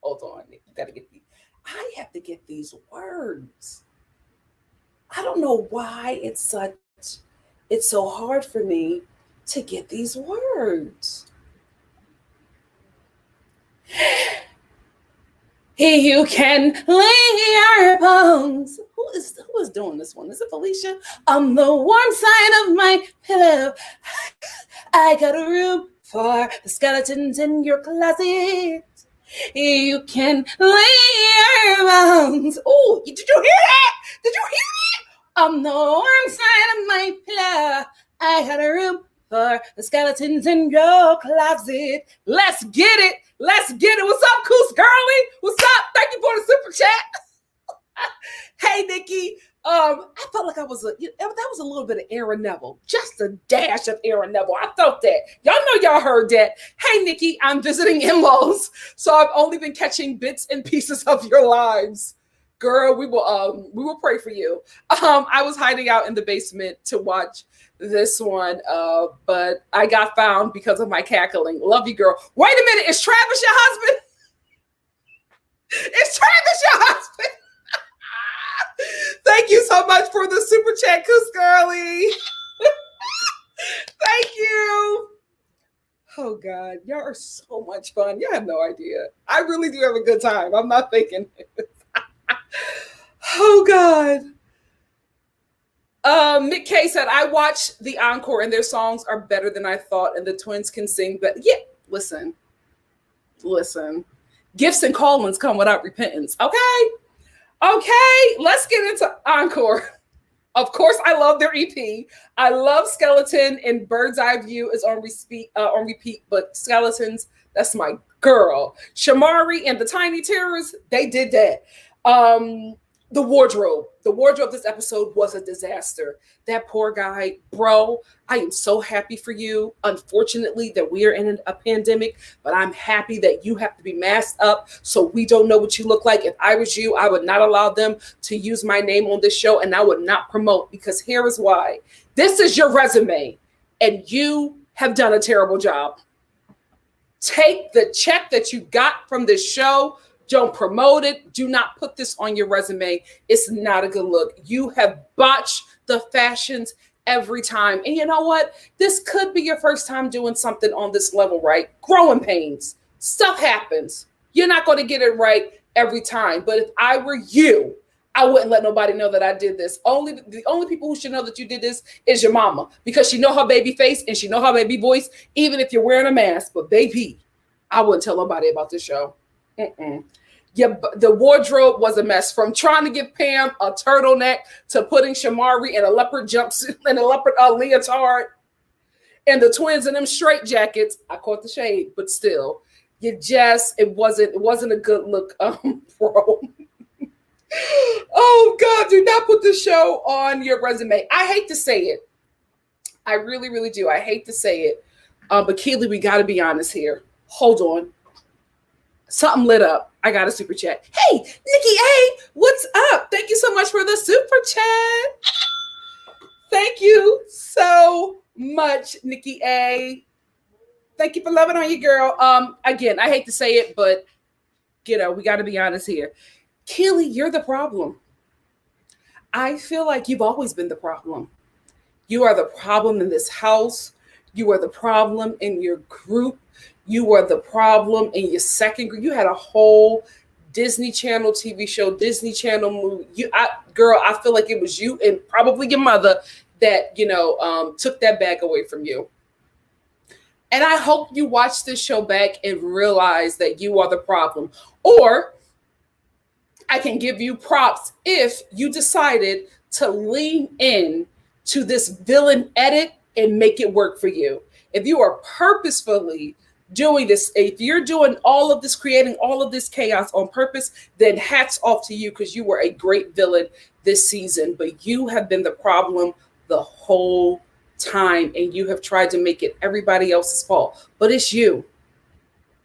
Hold on. You gotta get these. I have to get these words. I don't know why it's so hard for me to get these words. You can lay your bones. Who is doing this one? Is it Felisha? On the warm side of my pillow, I got a room for the skeletons in your closet. You can lay your bones. Oh, did you hear that? On the warm side of my pillow, I got a room for the skeletons in your closet. Let's get it. What's up, Coos Girly? What's up? Thank you for the super chat. Hey, Nikki. I felt like that was a little bit of Aaron Neville, just a dash of Aaron Neville. I felt that. Y'all know y'all heard that. Hey, Nikki, I'm visiting in-laws, so I've only been catching bits and pieces of your lives. Girl, we will pray for you. I was hiding out in the basement to watch this one, but I got found because of my cackling. Love you, girl. Wait a minute, is Travis your husband? Is Travis your husband? Thank you so much for the super chat, Coos Girly. Thank you. Oh God, y'all are so much fun. Y'all have no idea. I really do have a good time. I'm not faking it. Oh God. Mick K said, I watched the Encore and their songs are better than I thought, and the twins can sing. But yeah, listen. Gifts and callings come without repentance. Okay, let's get into Encore. Of course, I love their EP. I love Skeleton and Bird's Eye View is on repeat, but Skeletons, that's my girl. Shamari and the Tiny Terrors, they did that. The wardrobe this episode was a disaster. That poor guy, bro, I am so happy for you. Unfortunately, that we are in a pandemic, but I'm happy that you have to be masked up so we don't know what you look like. If I was you, I would not allow them to use my name on this show, and I would not promote, because here is why. This is your resume, and you have done a terrible job. Take the check that you got from this show. Don't promote it. Do not put this on your resume. It's not a good look. You have botched the fashions every time. And you know what? This could be your first time doing something on this level, right? Growing pains. Stuff happens. You're not going to get it right every time. But if I were you, I wouldn't let nobody know that I did this. The only people who should know that you did this is your mama, because she know her baby face and she know her baby voice, even if you're wearing a mask. But baby, I wouldn't tell nobody about this show. Yeah, the wardrobe was a mess. From trying to give Pam a turtleneck to putting Shamari in a leopard jumpsuit and a leopard leotard, and the twins in them straight jackets. I caught the shade, but still, it wasn't a good look, bro. Oh God, do not put the show on your resume. I hate to say it. I really, really do. I hate to say it. But Keely, we got to be honest here. Hold on. Something lit up. I got a super chat. Hey, Nikki A, what's up? Thank you so much for the super chat. Thank you so much, Nikki A. Thank you for loving on you, girl. Again, I hate to say it, but we got to be honest here. Keely, you're the problem. I feel like you've always been the problem. You are the problem in this house. You are the problem in your group. You were the problem in your second group. You had a whole Disney Channel TV show, Disney Channel movie. I feel like it was you and probably your mother that, took that bag away from you. And I hope you watch this show back and realize that you are the problem. Or I can give you props if you decided to lean in to this villain edit and make it work for you. If you are purposefully doing this, if you're doing all of this, creating all of this chaos on purpose, then hats off to you, because you were a great villain this season. But you have been the problem the whole time, and you have tried to make it everybody else's fault. But it's you.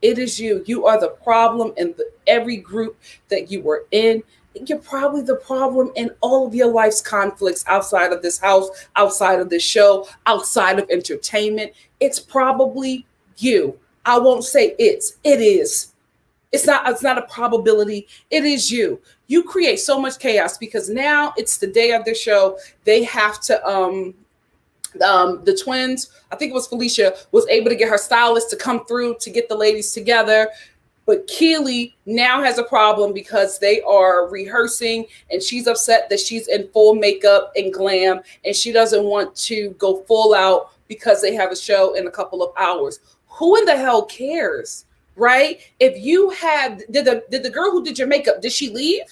It is you. You are the problem in every group that you were in. You're probably the problem in all of your life's conflicts outside of this house, outside of this show, outside of entertainment. It's probably you. I won't say it is. It's not a probability. It is you. You create so much chaos because now it's the day of the show. They have to, the twins, I think it was Felisha, was able to get her stylist to come through to get the ladies together. But Keely now has a problem because they are rehearsing and she's upset that she's in full makeup and glam and she doesn't want to go full out because they have a show in a couple of hours. Who in the hell cares, right? If you had, did the girl who did your makeup, did she leave?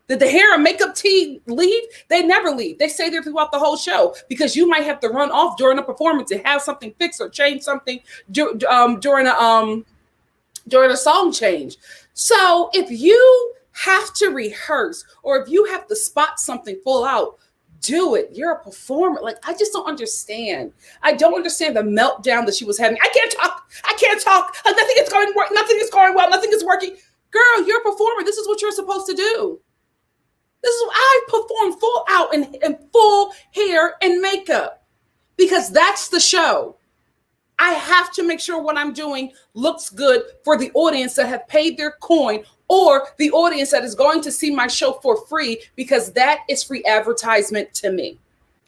Did the hair and makeup team leave? They never leave. They stay there throughout the whole show because you might have to run off during a performance and have something fixed or change something during a song change. So if you have to rehearse or if you have to spot something full out, do it. You're a performer. Like, I just don't understand. I don't understand the meltdown that she was having. I can't talk. Nothing is going well. Nothing is going well. Nothing is working. Girl, you're a performer. This is what you're supposed to do. This is what I perform full out in full hair and makeup because that's the show. I have to make sure what I'm doing looks good for the audience that have paid their coin or the audience that is going to see my show for free because that is free advertisement to me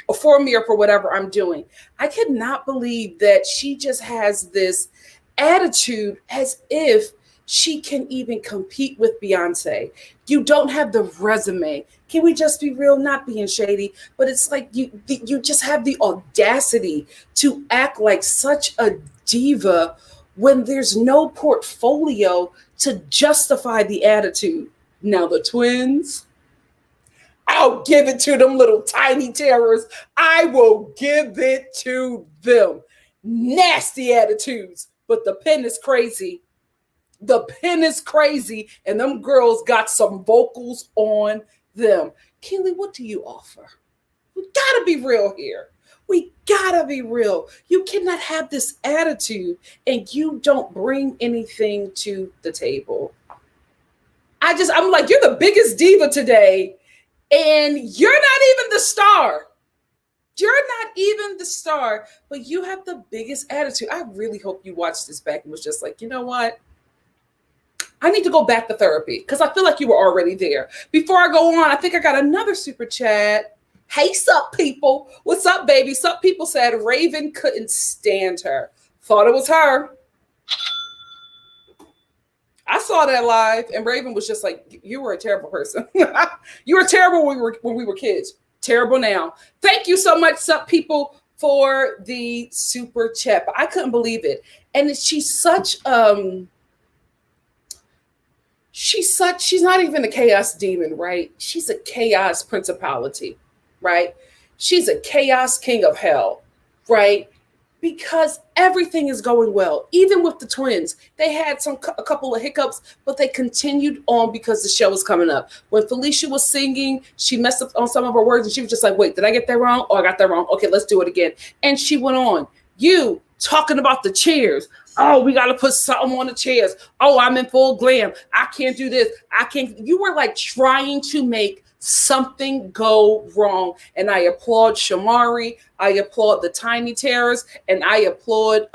or for me or for whatever I'm doing. I could not believe that she just has this attitude as if she can even compete with Beyonce. You don't have the resume. Can we just be real? Not being shady, but it's like you just have the audacity to act like such a diva when there's no portfolio to justify the attitude. Now the twins, I'll give it to them little tiny terrors. I will give it to them. Nasty attitudes, but the pen is crazy. The pen is crazy, and them girls got some vocals on them. Keely, what do you offer? We gotta be real here. We gotta be real. You cannot have this attitude and you don't bring anything to the table. I'm like, you're the biggest diva today, and you're not even the star. You're not even the star, but you have the biggest attitude. I really hope you watched this back and was just like, you know what? I need to go back to therapy because I feel like you were already there. Before I go on, I think I got another super chat. Hey, sup, people. What's up, baby? Sup, people said Raven couldn't stand her. Thought it was her. I saw that live, and Raven was just like, you were a terrible person. You were terrible when we were kids. Terrible now. Thank you so much, sup, people, for the super chat. But I couldn't believe it. And she's she's not even a chaos demon, right? She's a chaos principality, right? She's a chaos king of hell, right? Because everything is going well. Even with the twins, they had a couple of hiccups, but they continued on because the show was coming up. When Felisha was singing, she messed up on some of her words, and she was just like, wait, did I get that wrong? Oh, I got that wrong. Okay, let's do it again. And she went on. You talking about the chairs. Oh, we got to put something on the chairs. Oh, I'm in full glam. I can't do this. I can't. You were like trying to make something go wrong. And I applaud Shamari. I applaud the Tiny Terrors. And I applaud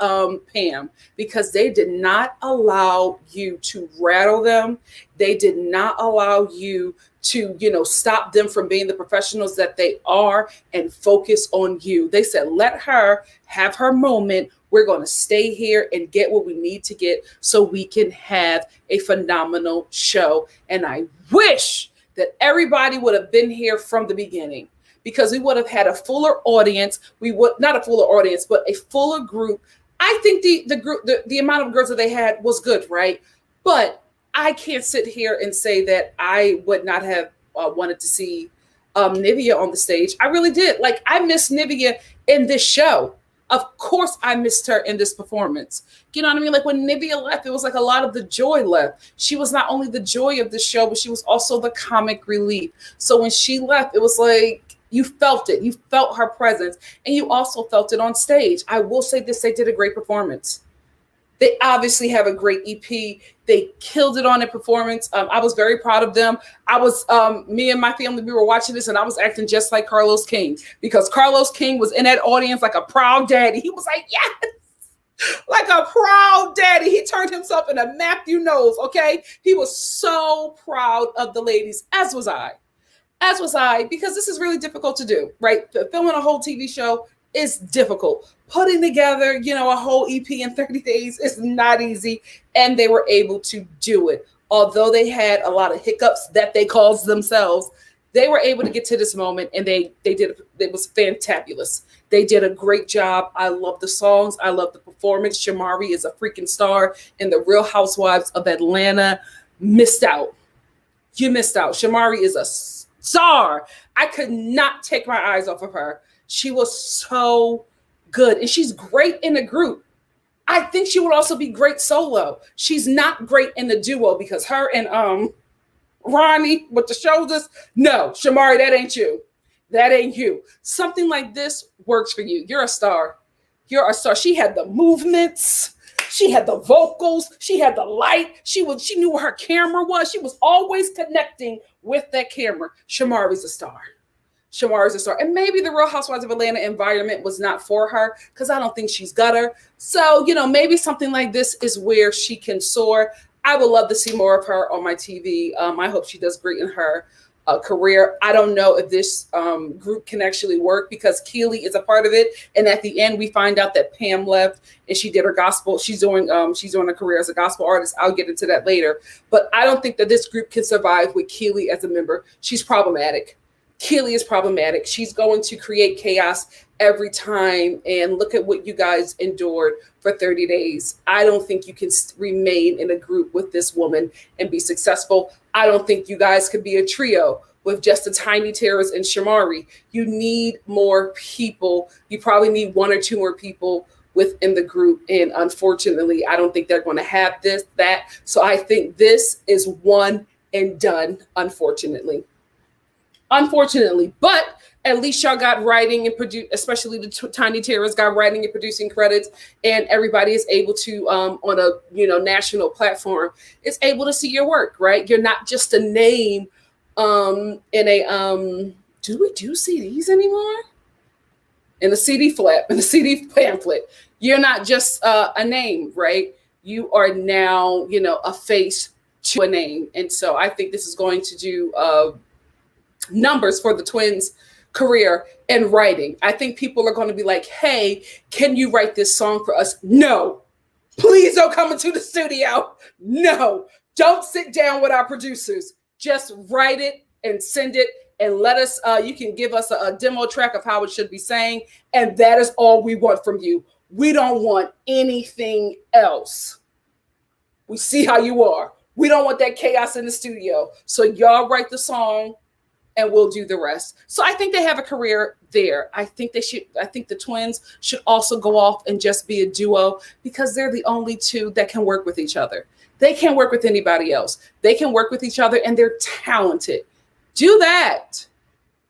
Pam, because they did not allow you to rattle them. They did not allow you to, stop them from being the professionals that they are and focus on you. They said, let her have her moment. We're going to stay here and get what we need to get so we can have a phenomenal show. And I wish that everybody would have been here from the beginning, because we would have had a fuller audience. We would not a fuller audience, but a fuller group. I think the group, the amount of girls that they had was good, right? But I can't sit here and say that I would not have wanted to see Nivea on the stage. I really did. Like, I missed Nivea in this show. Of course, I missed her in this performance. You know what I mean? Like, when Nivea left, it was like a lot of the joy left. She was not only the joy of the show, but she was also the comic relief. So when she left, it was like, you felt it. You felt her presence. And you also felt it on stage. I will say this, they did a great performance. They obviously have a great EP. They killed it on their performance. I was very proud of them. Me and my family, we were watching this, and I was acting just like Carlos King, because Carlos King was in that audience like a proud daddy. He was like, yes, like a proud daddy. He turned himself into Matthew Knowles, okay? He was so proud of the ladies, as was I. As was I, because this is really difficult to do, right? Filming a whole TV show is difficult. Putting together, a whole EP in 30 days is not easy. And they were able to do it. Although they had a lot of hiccups that they caused themselves, they were able to get to this moment, and they did. It was fantabulous. They did a great job. I love the songs. I love the performance. Shamari is a freaking star, and the Real Housewives of Atlanta missed out. You missed out. Shamari is a star. I could not take my eyes off of her. She was so good, and she's great in a group. I think she would also be great solo. She's not great in the duo, because her and Ronnie with the shoulders, no, Shamari, that ain't you. That ain't you. Something like this works for you. You're a star. You're a star. She had the movements. She had the vocals. She had the light. She knew where her camera was. She was always connecting with that camera. Shamari's a star. Shamari's a star. And maybe the Real Housewives of Atlanta environment was not for her, because I don't think she's gutter. So, maybe something like this is where she can soar. I would love to see more of her on my TV. I hope she does great in her career. I don't know if this group can actually work, because Keely is a part of it. And at the end, we find out that Pam left, and she did her gospel. She's doing a career as a gospel artist. I'll get into that later. But I don't think that this group can survive with Keely as a member. She's problematic. Keely is problematic. She's going to create chaos every time. And look at what you guys endured for 30 days. I don't think you can remain in a group with this woman and be successful. I don't think you guys could be a trio with just the Tiny Terrors and Shamari. You need more people. You probably need one or two more people within the group. And unfortunately, I don't think they're going to have that. So I think this is one and done, unfortunately. But at least y'all got writing and produce, especially the Tiny Terrors got writing and producing credits, and everybody is able to, on a national platform, is able to see your work, right? You're not just a name in a do we do CDs anymore? In the CD flap, in the CD pamphlet, you're not just a name, right? You are now, a face to a name, and so I think this is going to do numbers for the twins' career in writing. I think people are going to be like, hey, can you write this song for us? No, please don't come into the studio. No, don't sit down with our producers. Just write it and send it, and let us, you can give us a demo track of how it should be sang. And that is all we want from you. We don't want anything else. We see how you are. We don't want that chaos in the studio. So y'all write the song and we'll do the rest. So I think they have a career there. I think the twins should also go off and just be a duo because they're the only two that can work with each other. They can't work with anybody else. They can work with each other and they're talented. Do that.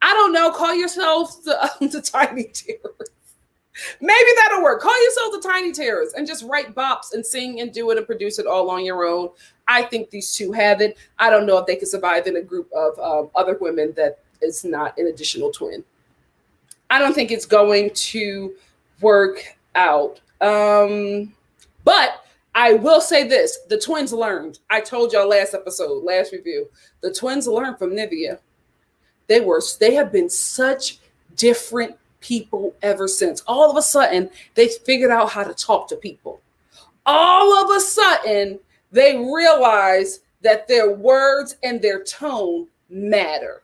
I don't know. Call yourselves the Tiny Terrors. Maybe that'll work. Call yourselves the Tiny Terrors and just write bops and sing and do it and produce it all on your own. I think these two have it. I don't know if they can survive in a group of other women that is not an additional twin. I don't think it's going to work out. But I will say this. The twins learned. I told y'all last review. The twins learned from Nivea. They have been such different people ever since. All of a sudden, they figured out how to talk to people. All of a sudden, they realize that their words and their tone matter.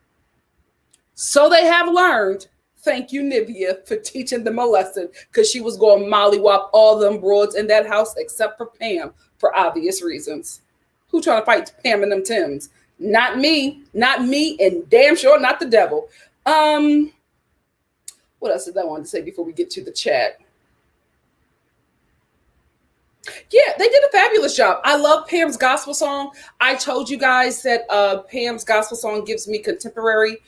So they have learned. Thank you, Nivea, for teaching them a lesson because she was going mollywop all them broads in that house except for Pam for obvious reasons. Who trying to fight Pam and them Tims? Not me, and damn sure not the devil. What else did I want to say before we get to the chat? Yeah, they did a fabulous job. I love Pam's gospel song. I told you guys that Pam's gospel song gives me contemporary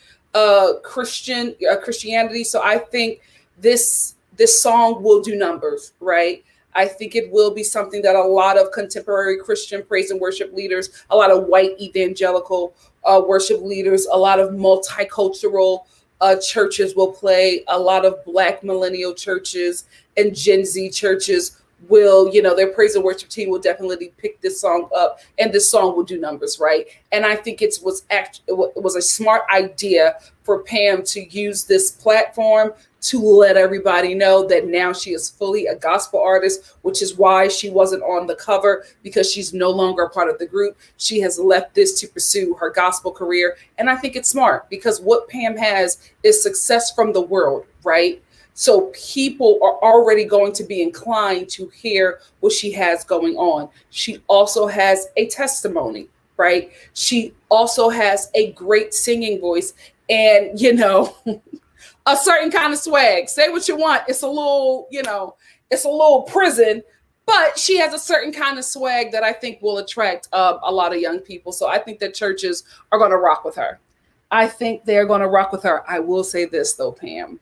Christianity. So I think this song will do numbers, right? I think it will be something that a lot of contemporary Christian praise and worship leaders, a lot of white evangelical worship leaders, a lot of multicultural churches will play. A lot of Black millennial churches and Gen Z churches will, their praise and worship team will definitely pick this song up, and this song will do numbers, right? And I think it was a smart idea for Pam to use this platform to let everybody know that now she is fully a gospel artist, which is why she wasn't on the cover, because she's no longer a part of the group. She has left this to pursue her gospel career. And I think it's smart because what Pam has is success from the world, right? So people are already going to be inclined to hear what she has going on. She also has a testimony, right? She also has a great singing voice and, a certain kind of swag. Say what you want. It's a little, it's a little prison, but she has a certain kind of swag that I think will attract a lot of young people. So I think that churches are going to rock with her. I think they're going to rock with her. I will say this though, Pam.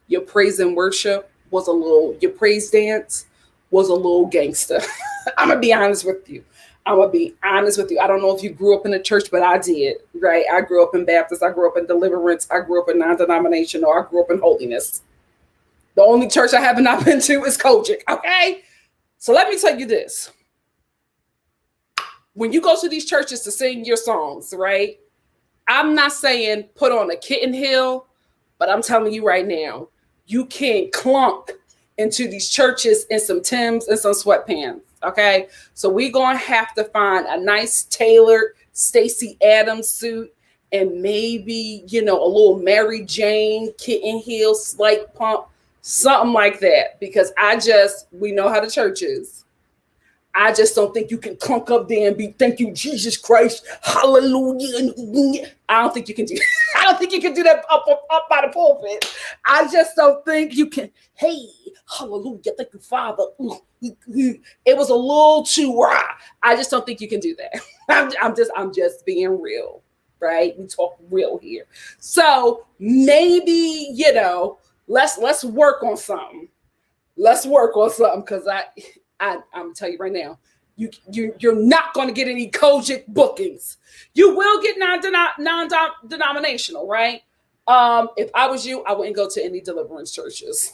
Your praise and worship your praise dance was a little gangster. I'm going to be honest with you. I don't know if you grew up in a church, but I did, right? I grew up in Baptist. I grew up in Deliverance. I grew up in non-denominational. I grew up in Holiness. The only church I have not been to is Kojic, okay? So let me tell you this. When you go to these churches to sing your songs, right? I'm not saying put on a kitten hill, but I'm telling you right now, you can't clunk into these churches in some Timbs and some sweatpants, okay? So we're going to have to find a nice tailored Stacey Adams suit and maybe, a little Mary Jane kitten heel slight pump, something like that, because we know how the church is. I just don't think you can clunk up there and be, thank you, Jesus Christ, hallelujah. I don't think you can do that. I don't think you can do that up by the pulpit. I just don't think you can, hey, hallelujah, thank you, Father. It was a little too raw. I just don't think you can do that. I'm just being real, right? We talk real here. So maybe, let's work on something. Let's work on something, because I'm gonna tell you right now, you're not going to get any Kojic bookings. You will get non-denominational, right? If I was you, I wouldn't go to any deliverance churches.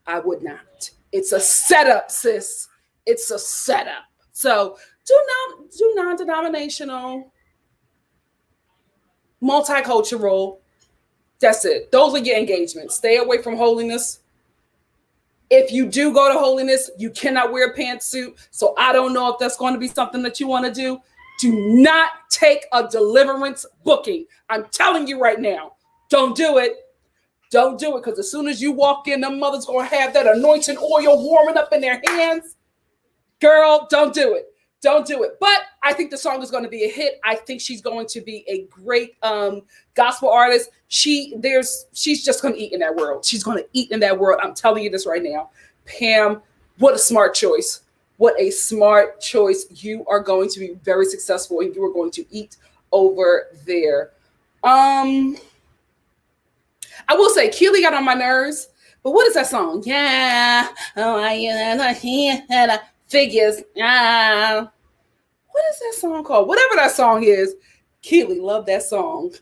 I would not. It's a setup, sis. It's a setup. So do non-denominational, multicultural. That's it. Those are your engagements. Stay away from Holiness. If you do go to Holiness, you cannot wear a pantsuit. So I don't know if that's going to be something that you want to do. Do not take a deliverance booking. I'm telling you right now, don't do it. Don't do it, because as soon as you walk in, the mother's going to have that anointing oil warming up in their hands. Girl, don't do it. Don't do it. But I think the song is going to be a hit. I think she's going to be a great gospel artist. She's just going to eat in that world. She's going to eat in that world. I'm telling you this right now. Pam, what a smart choice. What a smart choice. You are going to be very successful and you are going to eat over there. I will say Keely got on my nerves, but what is that song? Yeah. Oh, I figures. What is that song called? Whatever that song is, Keely loved that song.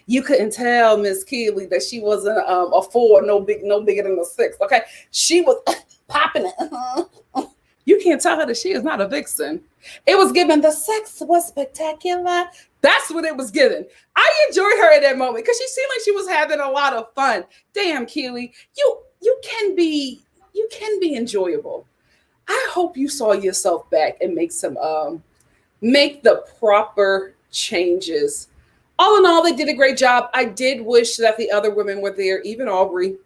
You couldn't tell Miss Keely that she wasn't a 4, no bigger than a 6. Okay, she was popping it. You can't tell her that she is not a vixen. It was given the sex was spectacular. That's what it was given. I enjoyed her in that moment because she seemed like she was having a lot of fun. Damn, Keely, you can be enjoyable. I hope you saw yourself back and make the proper changes. All in all, they did a great job. I did wish that the other women were there, even Aubrey.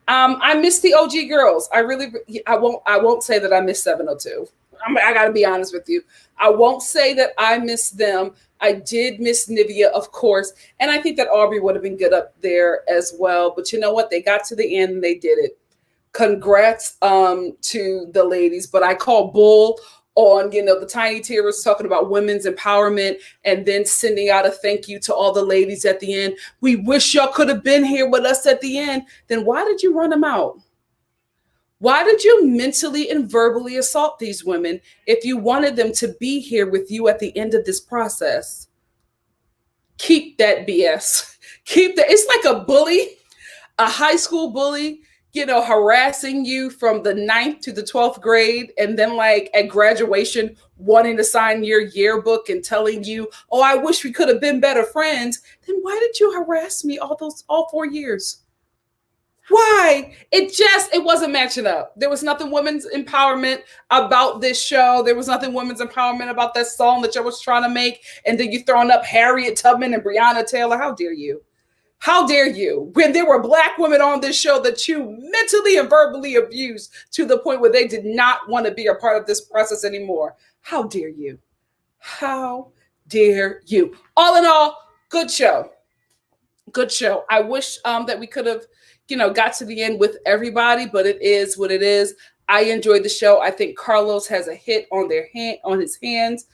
I miss the OG girls. I won't say that I miss 702. I got to be honest with you. I won't say that I miss them. I did miss Nivea, of course. And I think that Aubrey would have been good up there as well. But you know what? They got to the end and they did it. Congrats to the ladies. But I call bull on, the Tiny Tears talking about women's empowerment and then sending out a thank you to all the ladies at the end. We wish y'all could have been here with us at the end. Then why did you run them out? Why did you mentally and verbally assault these women if you wanted them to be here with you at the end of this process? Keep that BS. Keep that. It's like a bully, a high school bully, harassing you from the 9th to the 12th grade. And then like at graduation, wanting to sign your yearbook and telling you, oh, I wish we could have been better friends. Then why did you harass me all 4 years? Why? It wasn't matching up. There was nothing women's empowerment about this show. There was nothing women's empowerment about that song that you was trying to make. And then you throwing up Harriet Tubman and Breonna Taylor. How dare you? How dare you? When there were Black women on this show that you mentally and verbally abused to the point where they did not want to be a part of this process anymore. How dare you? How dare you? All in all, good show. Good show. I wish that we could have got to the end with everybody, but it is what it is. I enjoyed the show. I think Carlos has a hit on his hands.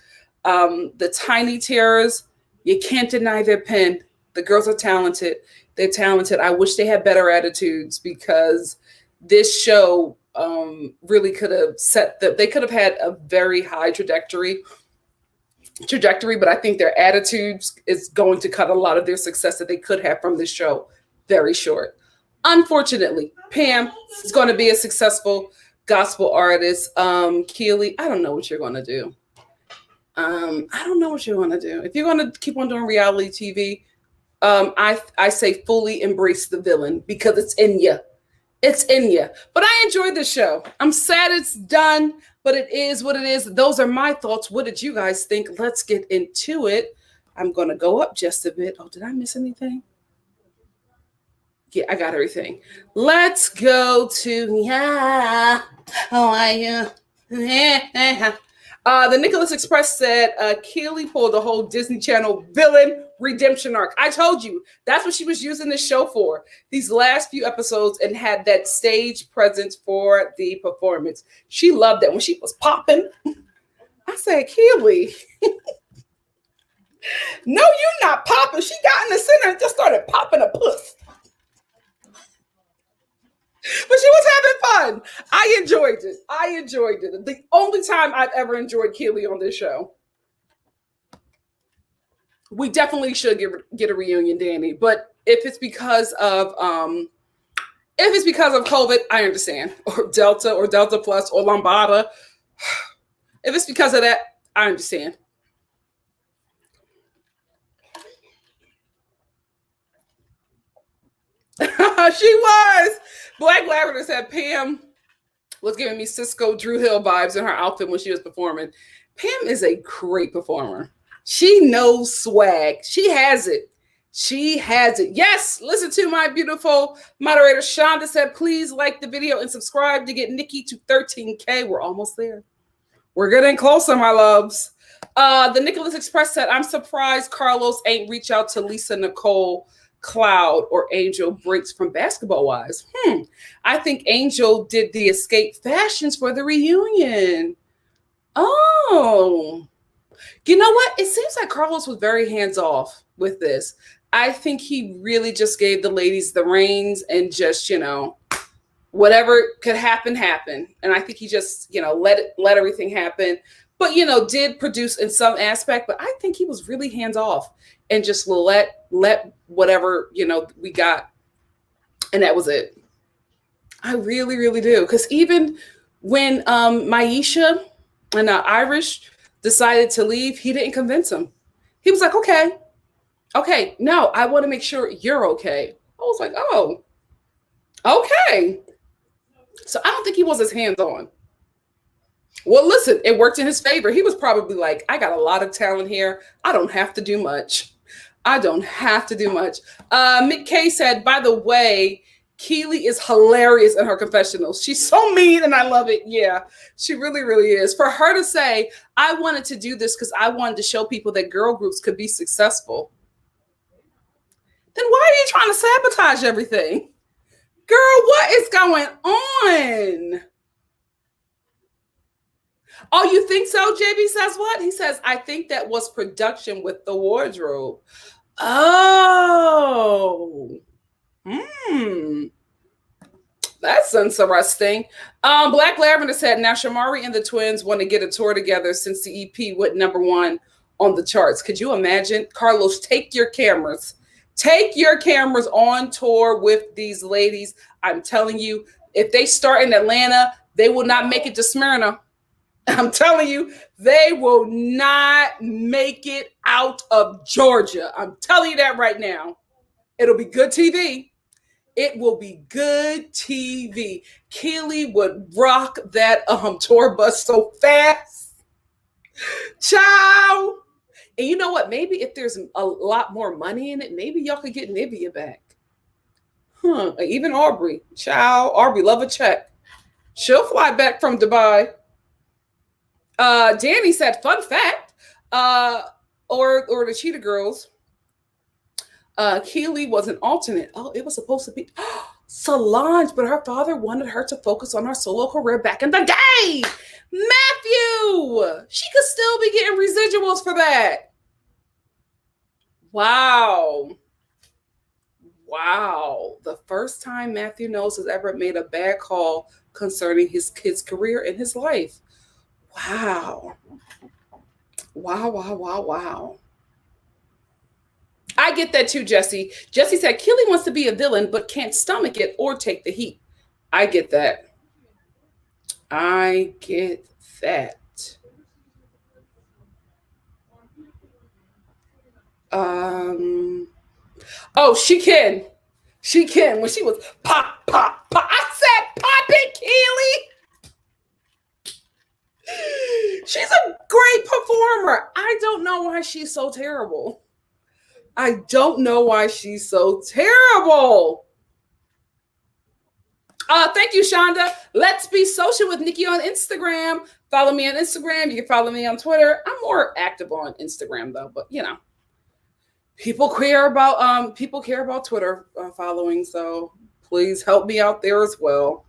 The Tiny Terrors, you can't deny their pen. The girls are talented. They're talented. I wish they had better attitudes because this show really could have they could have had a very high trajectory, but I think their attitudes is going to cut a lot of their success that they could have from this show very short. Unfortunately, Pam is going to be a successful gospel artist. Keely, I don't know what you're going to do. I don't know what you're going to do. If you're going to keep on doing reality TV, I say fully embrace the villain because it's in you. It's in you. But I enjoyed the show. I'm sad it's done, but it is what it is. Those are my thoughts. What did you guys think? Let's get into it. I'm going to go up just a bit. Oh, did I miss anything? Yeah, I got everything. Let's go to the Nicholas Express said Keely pulled the whole Disney Channel villain redemption arc. I told you that's what she was using the show for these last few episodes and had that stage presence for the performance. She loved that when she was popping. I said, Keely, no, you're not popping. She got in the center and just started popping a puss. But she was having fun. I enjoyed it. The only time I've ever enjoyed Keely on this show. We definitely should get a reunion, Danny. But if it's because of COVID, I understand. Or Delta Plus, or Lambada. If it's because of that, I understand. She was. Black Lavender said Pam was giving me Cisco Drew Hill vibes in her outfit when she was performing. Pam is a great performer. She knows swag. She has it. Yes, listen to my beautiful moderator. Shonda said, please like the video and subscribe to get Nikki to 13K. We're almost there. We're getting closer, my loves. The Nicholas Express said, I'm surprised Carlos ain't reach out to Lisa Nicole Cloud or Angel Breaks from Basketball Wives. I think Angel did the escape fashions for the reunion. Oh. You know what? It seems like Carlos was very hands off with this. I think he really just gave the ladies the reins and just, whatever could happen, happen. And I think he just, let everything happen. But, did produce in some aspect. But I think he was really hands off and just let whatever, we got. And that was it. I really, really do. Because even when Maisha and Irish decided to leave, he didn't convince him. He was like, okay, no, I want to make sure you're okay. I was like, oh, okay. So I don't think he was as hands-on. Well, listen, it worked in his favor. He was probably like, I got a lot of talent here. I don't have to do much. Mick K said, by the way, Keely is hilarious in her confessionals. She's so mean and I love it. Yeah, she really, really is. For her to say, I wanted to do this because I wanted to show people that girl groups could be successful. Then why are you trying to sabotage everything? Girl, what is going on? Oh, you think so? JB says what? He says, I think that was production with the wardrobe. Oh. That's interesting. Black Lavender said, now Shamari and the twins want to get a tour together since the EP went #1 on the charts. Could you imagine? Carlos, take your cameras on tour with these ladies. I'm telling you, if they start in Atlanta, they will not make it to Smyrna. I'm telling you, they will not make it out of Georgia. I'm telling you that right now. It'll be good TV. It will be good TV. Keely would rock that tour bus so fast. Ciao. And you know what? Maybe if there's a lot more money in it, maybe y'all could get Nivea back. Even Aubrey. Ciao. Aubrey, love a check. She'll fly back from Dubai. Danny said, fun fact, or the Cheetah Girls, Keely was an alternate. Oh, it was supposed to be Solange, but her father wanted her to focus on her solo career back in the day. Matthew, she could still be getting residuals for that. Wow. The first time Matthew Knowles has ever made a bad call concerning his kid's career and his life. Wow. I get that too, Jesse. Jesse said, Keely wants to be a villain, but can't stomach it or take the heat. I get that. Oh, she can. When she was pop. I said, pop it, Keely. She's a great performer. I don't know why she's so terrible. Thank you, Shonda. Let's be social with Nikki on Instagram. Follow me on Instagram. You can follow me on Twitter. I'm more active on Instagram though, but people care about Twitter following, so please help me out there as well.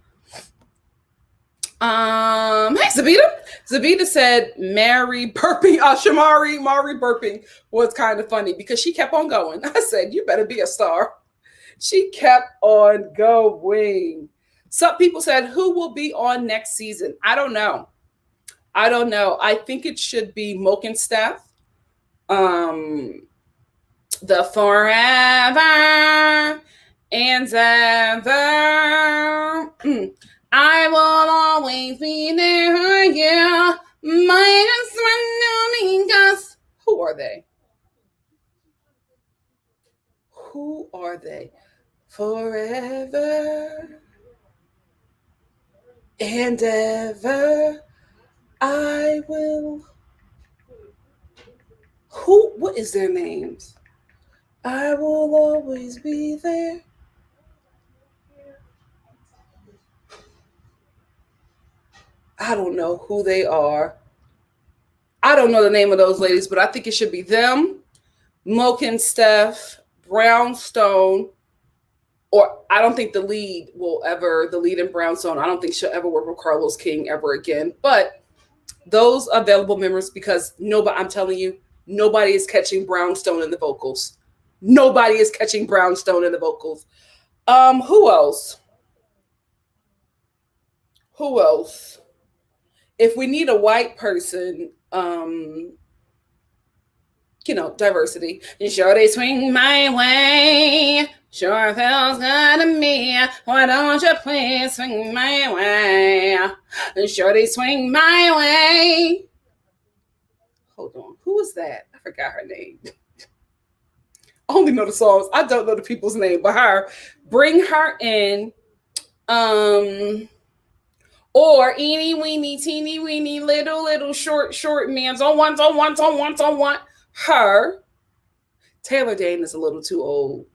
Hey, Zabita said Mari burping burping was kind of funny because she kept on going. I said, you better be a star. She kept on going. Some people said, who will be on next season? I don't know. I think it should be Mokenstaff. The forever and ever. I will always be there for you. Minus us. Who are they? Forever and ever. I will. What is their names? I will always be there. I don't know who they are. I don't know the name of those ladies, but I think it should be them, Moke and Steph, Brownstone, or I don't think the lead in Brownstone, I don't think she'll ever work with Carlos King ever again. But those available members, because I'm telling you, nobody is catching Brownstone in the vocals. Nobody is catching Brownstone in the vocals. Who else? Who else? If we need a white person, diversity. Sure, they swing my way. Sure feels good to me. Why don't you please swing my way? Sure, they swing my way. Hold on. Who was that? I forgot her name. I only know the songs. I don't know the people's name, but her. Bring her in. Or eeny weeny teeny weeny little short man's on one. Her. Taylor Dayne is a little too old.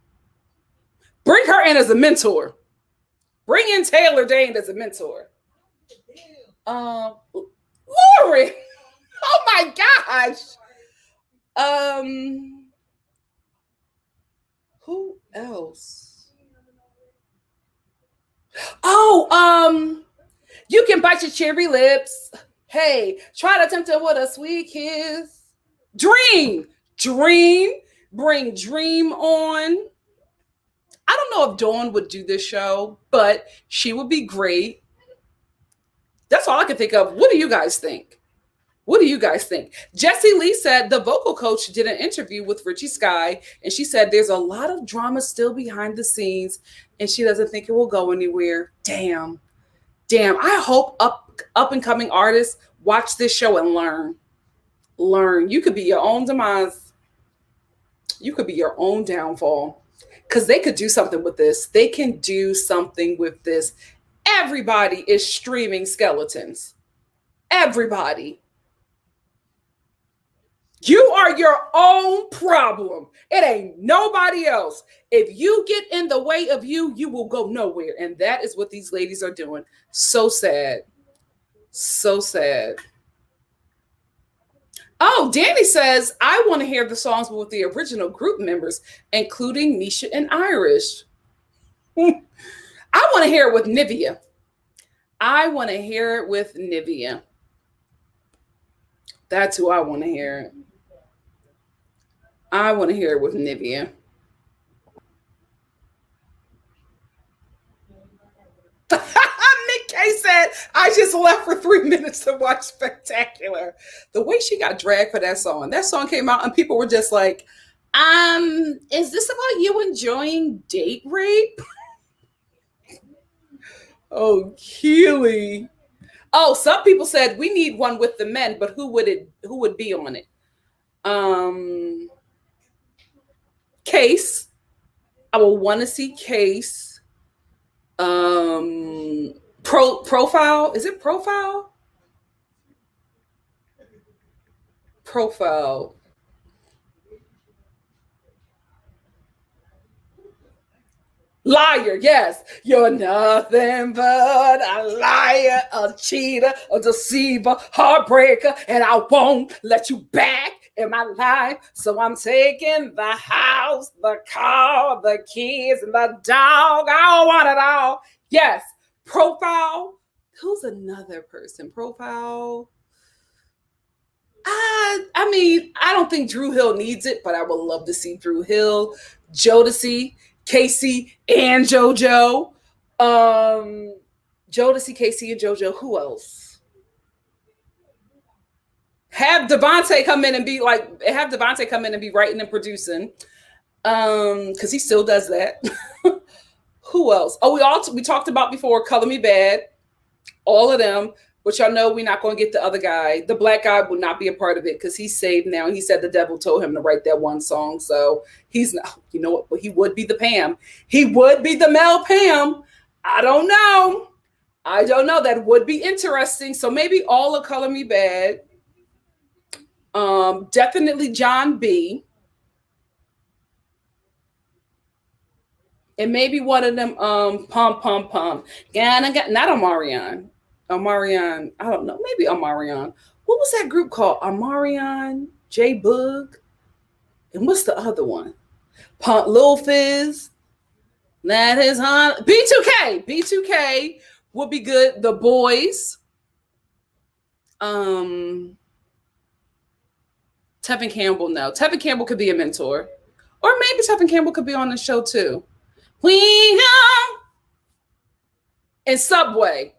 Bring her in as a mentor. Bring in Taylor Dayne as a mentor. Lori. Oh my gosh. Who else? Oh, you can bite your cherry lips. Hey, try to tempt her with a sweet kiss. Dream. Bring Dream on. I don't know if Dawn would do this show, but she would be great. That's all I can think of. What do you guys think? Jessie Lee said the vocal coach did an interview with Richie Sky, and she said there's a lot of drama still behind the scenes, and she doesn't think it will go anywhere. Damn. I hope up and coming artists watch this show and learn. You could be your own demise. You could be your own downfall, because they could do something with this. They can do something with this. Everybody is streaming skeletons. Everybody. You are your own problem. It ain't nobody else. If you get in the way of you, you will go nowhere. And that is what these ladies are doing. So sad. So sad. Oh, Danny says, I want to hear the songs with the original group members, including Nisha and Irish. I want to hear it with Nivea. That's who I want to hear it. I want to hear it with Nivea. Nick K said, I just left for 3 minutes to watch Spectacular. The way she got dragged for that song came out and people were just like, is this about you enjoying date rape? Oh, Keely. Oh, some people said we need one with the men, but who would be on it? Case. I will want to see Case. Profile. Is it Profile? Profile. Liar, yes. You're nothing but a liar, a cheater, a deceiver, heartbreaker, and I won't let you back in my life. So I'm taking the house, the car, the kids, and the dog. I want it all. Yes. Profile. Who's another person? Profile. I mean, I don't think Drew Hill needs it, but I would love to see Drew Hill, Jodeci, Casey, and JoJo. Jodeci, Casey, and JoJo. Who else? Have Devontae come in and be writing and producing. Because he still does that. Who else? Oh, we talked about before, Color Me Bad. All of them. But y'all know we're not going to get the other guy. The black guy will not be a part of it because he's saved now. He said the devil told him to write that one song. So he's not, you know what? Well, he would be the Pam. He would be the Mel Pam. I don't know. That would be interesting. So maybe all of Color Me Bad. Definitely John B. And maybe one of them, Pum Pum Pum. Not Omarion. I don't know. Maybe Omarion. what was that group called? Amarion, J Boog, and what's the other one? Lil Fizz. That is on B2K. B2K would be good. The Boys. Tevin Campbell, no. Tevin Campbell could be a mentor. Or maybe Tevin Campbell could be on the show too. We go. And Subway.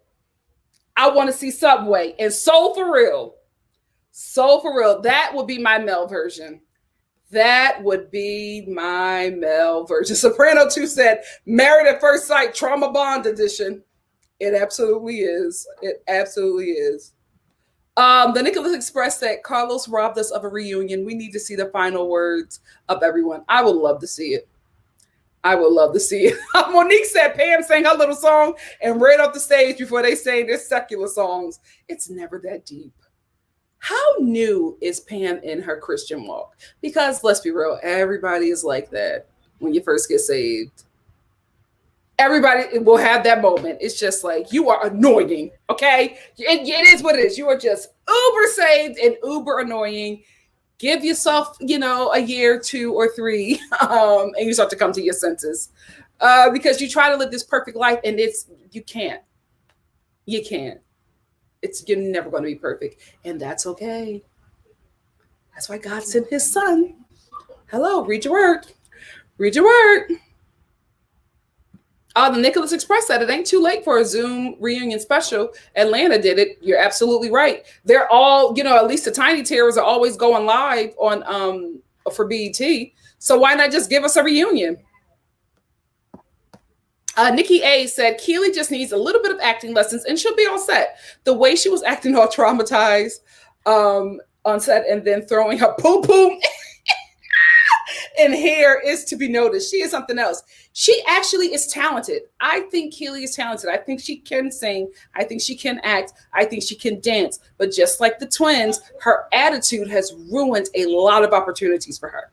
I want to see Subway. And Soul for Real. Soul for Real. That would be my male version. That would be my male version. Soprano 2 said, Married at First Sight, Trauma Bond Edition. It absolutely is. It absolutely is. The Nicholas Express said, Carlos robbed us of a reunion. We need to see the final words of everyone. I would love to see it. I would love to see it. Monique said Pam sang her little song and ran off the stage before they sang their secular songs. It's never that deep. How new is Pam in her Christian walk? Because let's be real, everybody is like that when you first get saved. Everybody will have that moment. It's just like, you are annoying, okay? It is what it is. You are just uber saved and uber annoying. Give yourself, a year, 2 or 3, and you start to come to your senses. Because you try to live this perfect life, and you can't. You can't. You're never going to be perfect, and that's okay. That's why God sent his son. Hello, read your word. Read your word. The Nicholas Express said it ain't too late for a Zoom reunion special. Atlanta did it. You're absolutely right. They're all, at least the Tiny Terrors are always going live on for BET. So why not just give us a reunion? Nikki A said Keely just needs a little bit of acting lessons and she'll be all set. The way she was acting all traumatized on set and then throwing her poo-poo in hair is to be noticed. She is something else. She actually is talented. I think Keely is talented. I think she can sing. I think she can act. I think she can dance. But just like the twins, her attitude has ruined a lot of opportunities for her.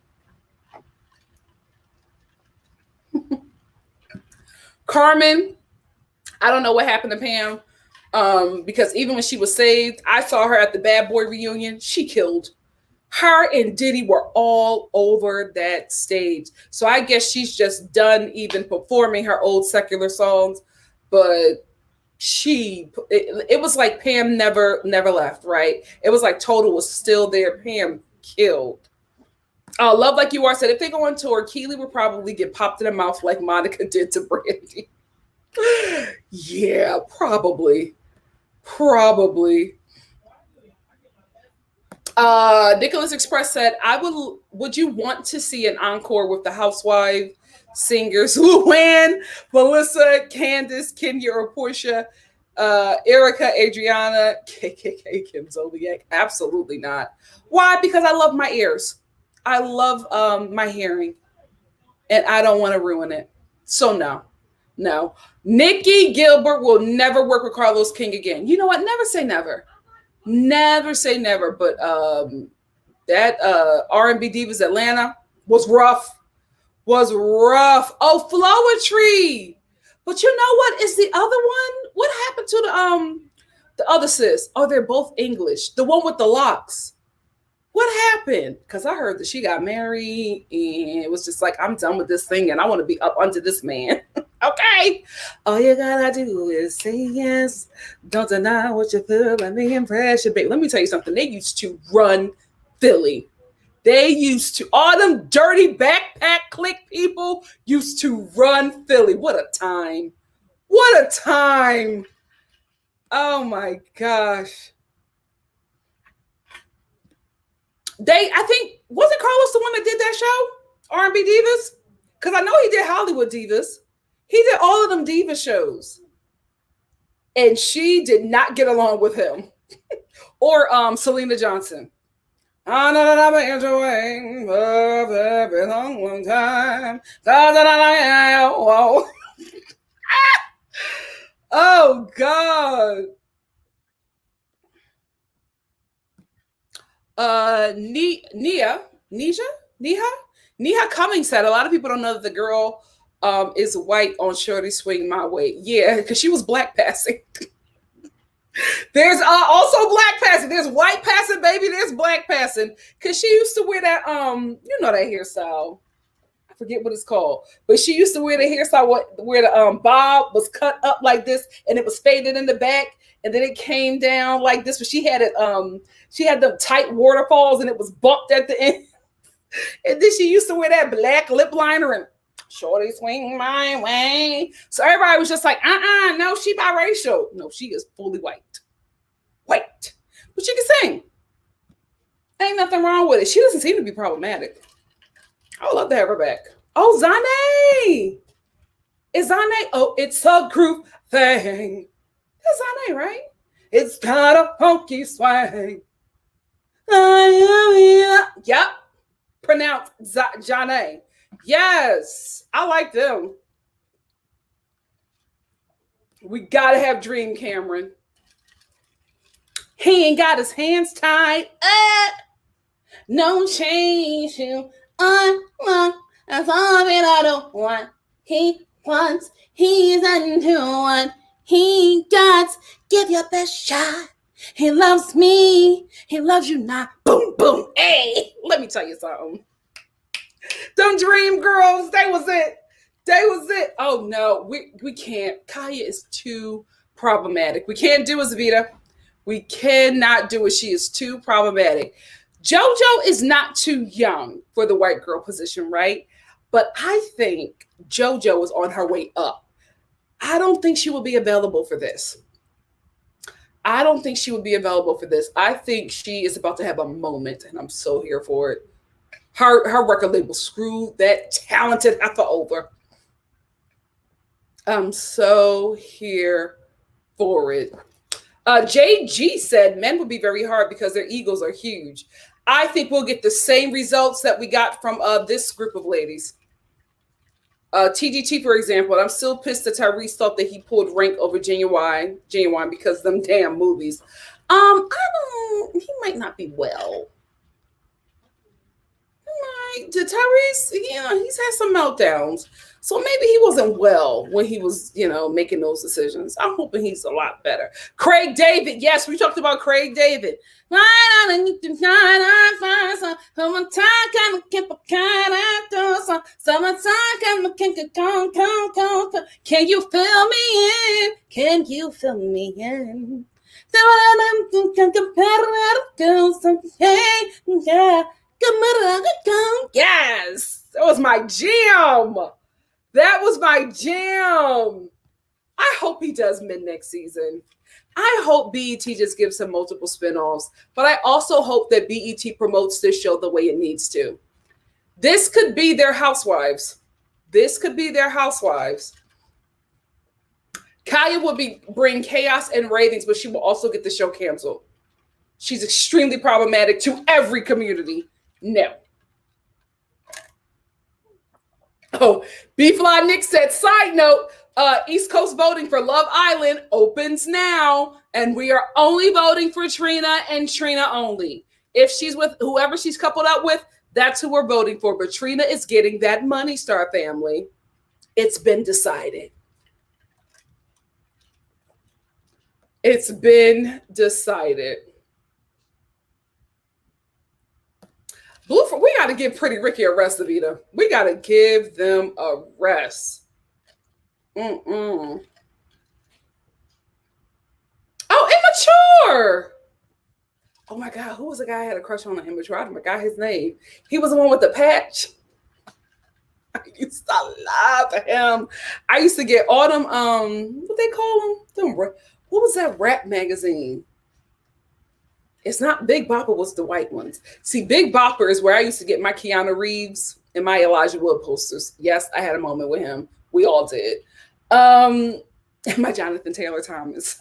Carmen, I don't know what happened to Pam, because even when she was saved, I saw her at the Bad Boy reunion. She killed. Her and Diddy were all over that stage. So I guess she's just done even performing her old secular songs. But it was like Pam never left, right? It was like Total was still there. Pam killed. Love Like You Are said, if they go on tour, Keely would probably get popped in the mouth like Monica did to Brandy. Yeah, probably. Nicholas Express said, would you want to see an encore with the housewife singers, Luann, Melissa, Candace, Kenya, or Portia, Erica, Adriana, KKK, Kim Zodiac? Absolutely not. Why? Because I love my ears. I love my hearing, and I don't want to ruin it. So no. Nikki Gilbert will never work with Carlos King again. You know what? Never say never. Never say never. But that R&B Divas Atlanta was rough. Oh, Flowetry. But you know what is the other one? What happened to the other sis? Oh, they're both English. The one with the locks. What happened? Because I heard that she got married and it was just like, I'm done with this thing and I want to be up under this man. Okay. All you gotta do is say yes. Don't deny what you feel. Let me impress you, babe. Let me tell you something. They used to run Philly. All them dirty backpack click people used to run Philly. What a time. Oh my gosh. I think, wasn't Carlos the one that did that show? R&B Divas? Because I know he did Hollywood Divas. He did all of them diva shows. And she did not get along with him. Or Selena Johnson. I know that I've been enjoying love every long time. Oh, God. Neha Cummings said a lot of people don't know that the girl is white on Shorty Swing My Way. Yeah, because she was black passing. There's also black passing. There's white passing, baby. There's black passing. Cause she used to wear that that hairstyle. I forget what it's called, but she used to wear the hairstyle where the bob was cut up like this, and it was faded in the back, and then it came down like this. But she had it she had the tight waterfalls, and it was bumped at the end. And then she used to wear that black lip liner and shorty swing my way. So everybody was just like, no, she biracial. No, she is fully white. White. But she can sing. Ain't nothing wrong with it. She doesn't seem to be problematic. I would love to have her back. Oh, Zane. Is Zane? Oh, it's a group thing. That's Zane, right? It's got a funky swing. Yep. Pronounced Janae. Yes, I like them. We gotta have Dream Cameron. He ain't got his hands tied up. No change you unlock. That's all that I don't want. He wants, he's into one. He got, give your best shot. He loves me. He loves you not. Boom, boom. Hey, let me tell you something. Them Dream Girls, they was it. They was it. Oh no, we can't. Kaya is too problematic. We can't do as Vita. We cannot do it. She is too problematic. JoJo is not too young for the white girl position, right? But I think JoJo is on her way up. I don't think she will be available for this. I don't think she would be available for this. I think she is about to have a moment, and I'm so here for it. Her record label screwed that talented heifer over. I'm so here for it. JG said men would be very hard because their egos are huge. I think we'll get the same results that we got from this group of ladies. TGT, for example, and I'm still pissed that Tyrese thought that he pulled rank over Genuine because of them damn movies. He might not be well. Tyrese, he's had some meltdowns. So maybe he wasn't well when he was, making those decisions. I'm hoping he's a lot better. Craig David. Yes, we talked about Craig David. Can you fill me in? Can you fill me in? Yes, that was my jam. That was my jam. I hope he does mid next season. I hope BET just gives him multiple spinoffs, but I also hope that BET promotes this show the way it needs to. This could be their Housewives. Kaya will bring chaos and ratings, but she will also get the show canceled. She's extremely problematic to every community. No. Oh, B-Fly Nick said, side note, East Coast voting for Love Island opens now, and we are only voting for Trina and Trina only. If she's with whoever she's coupled up with, that's who we're voting for. But Trina is getting that money, Star family. It's been decided. It's been decided. Bluprint, we got to give Pretty Ricky a rest, Avita. We got to give them a rest. Oh, Immature. Oh my God, who was the guy I had a crush on Immature? I forgot his name. He was the one with the patch. I used to love him. I used to get all them, what they call them? What was that rap magazine? It's not Big Bopper, was the white ones. See, Big Bopper is where I used to get my Keanu Reeves and my Elijah Wood posters. Yes, I had a moment with him. We all did. And my Jonathan Taylor Thomas.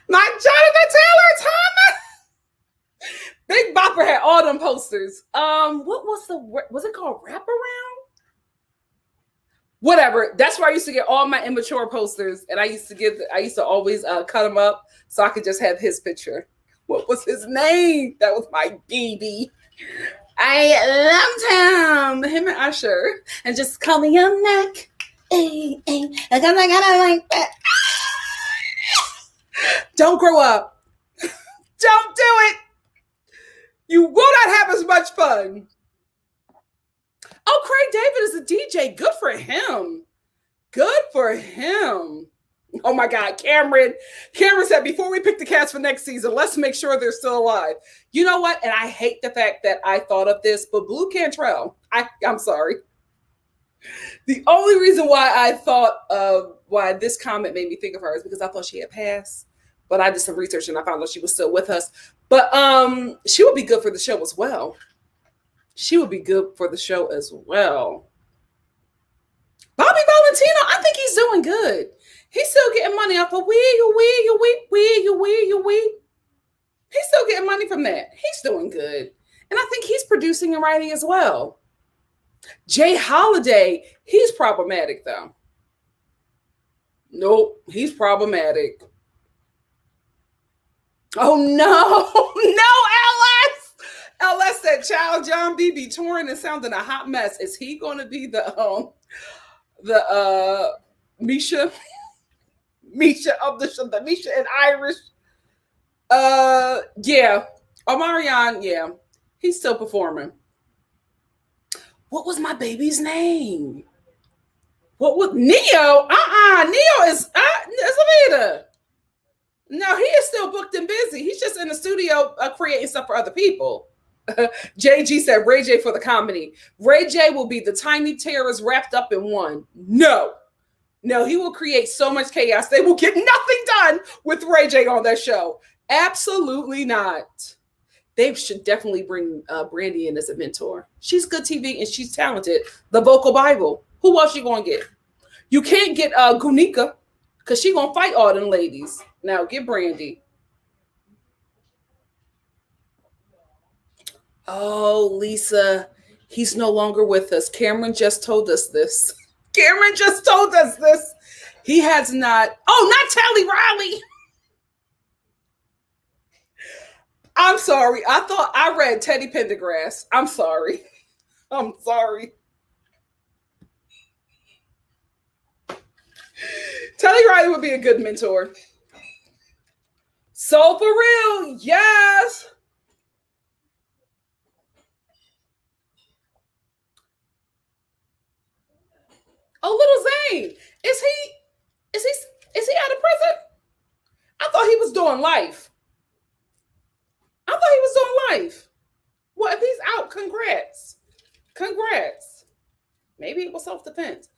My Jonathan Taylor Thomas. Big Bopper had all them posters. What was it called? Wraparound? Whatever. That's where I used to get all my Immature posters, and I used to always cut them up so I could just have his picture. What was his name? That was my baby. I loved him and Usher, and just call me your neck. Hey, because I gotta like that. Don't grow up. Don't do it. You will not have as much fun. Oh, Craig David is a DJ. Good for him. Good for him. Oh my God, Cameron. Cameron said, before we pick the cast for next season, let's make sure they're still alive. You know what? And I hate the fact that I thought of this, but Blue Cantrell, I'm sorry. The only reason why I thought of why this comment made me think of her is because I thought she had passed. But I did some research and I found out she was still with us. But she would be good for the show as well. She would be good for the show as well. Bobby Valentino, I think he's doing good. He's still getting money off of wee. He's still getting money from that. He's doing good. And I think he's producing and writing as well. Jay Holiday, he's problematic though. Nope, he's problematic. Oh no, no, LS said, "Child John B be touring and sounding a hot mess. Is he going to be the Misha of the Misha and Irish?" Yeah, Omarion, yeah, he's still performing. What was my baby's name? What was Neo? Neo is Zavita. No, he is still booked and busy. He's just in the studio creating stuff for other people. JG said Ray J for the comedy. Ray J will be the tiny terrorist wrapped up in one. No, he will create so much chaos. They will get nothing done with Ray J on that show. Absolutely not. They should definitely bring Brandy in as a mentor. She's good TV and she's talented. The vocal Bible. Who else you gonna get? You can't get Gunika because she gonna fight all them ladies. Now get Brandy. Oh, Lisa, he's no longer with us. Cameron just told us this. He has not. Oh, not Tally Riley. I'm sorry. I thought I read Teddy Pendergrass. I'm sorry. Teddy Riley would be a good mentor. So for real, yes. Oh, Little Zane. Is he out of prison? I thought he was doing life. Well, if he's out, congrats. Maybe it was self-defense.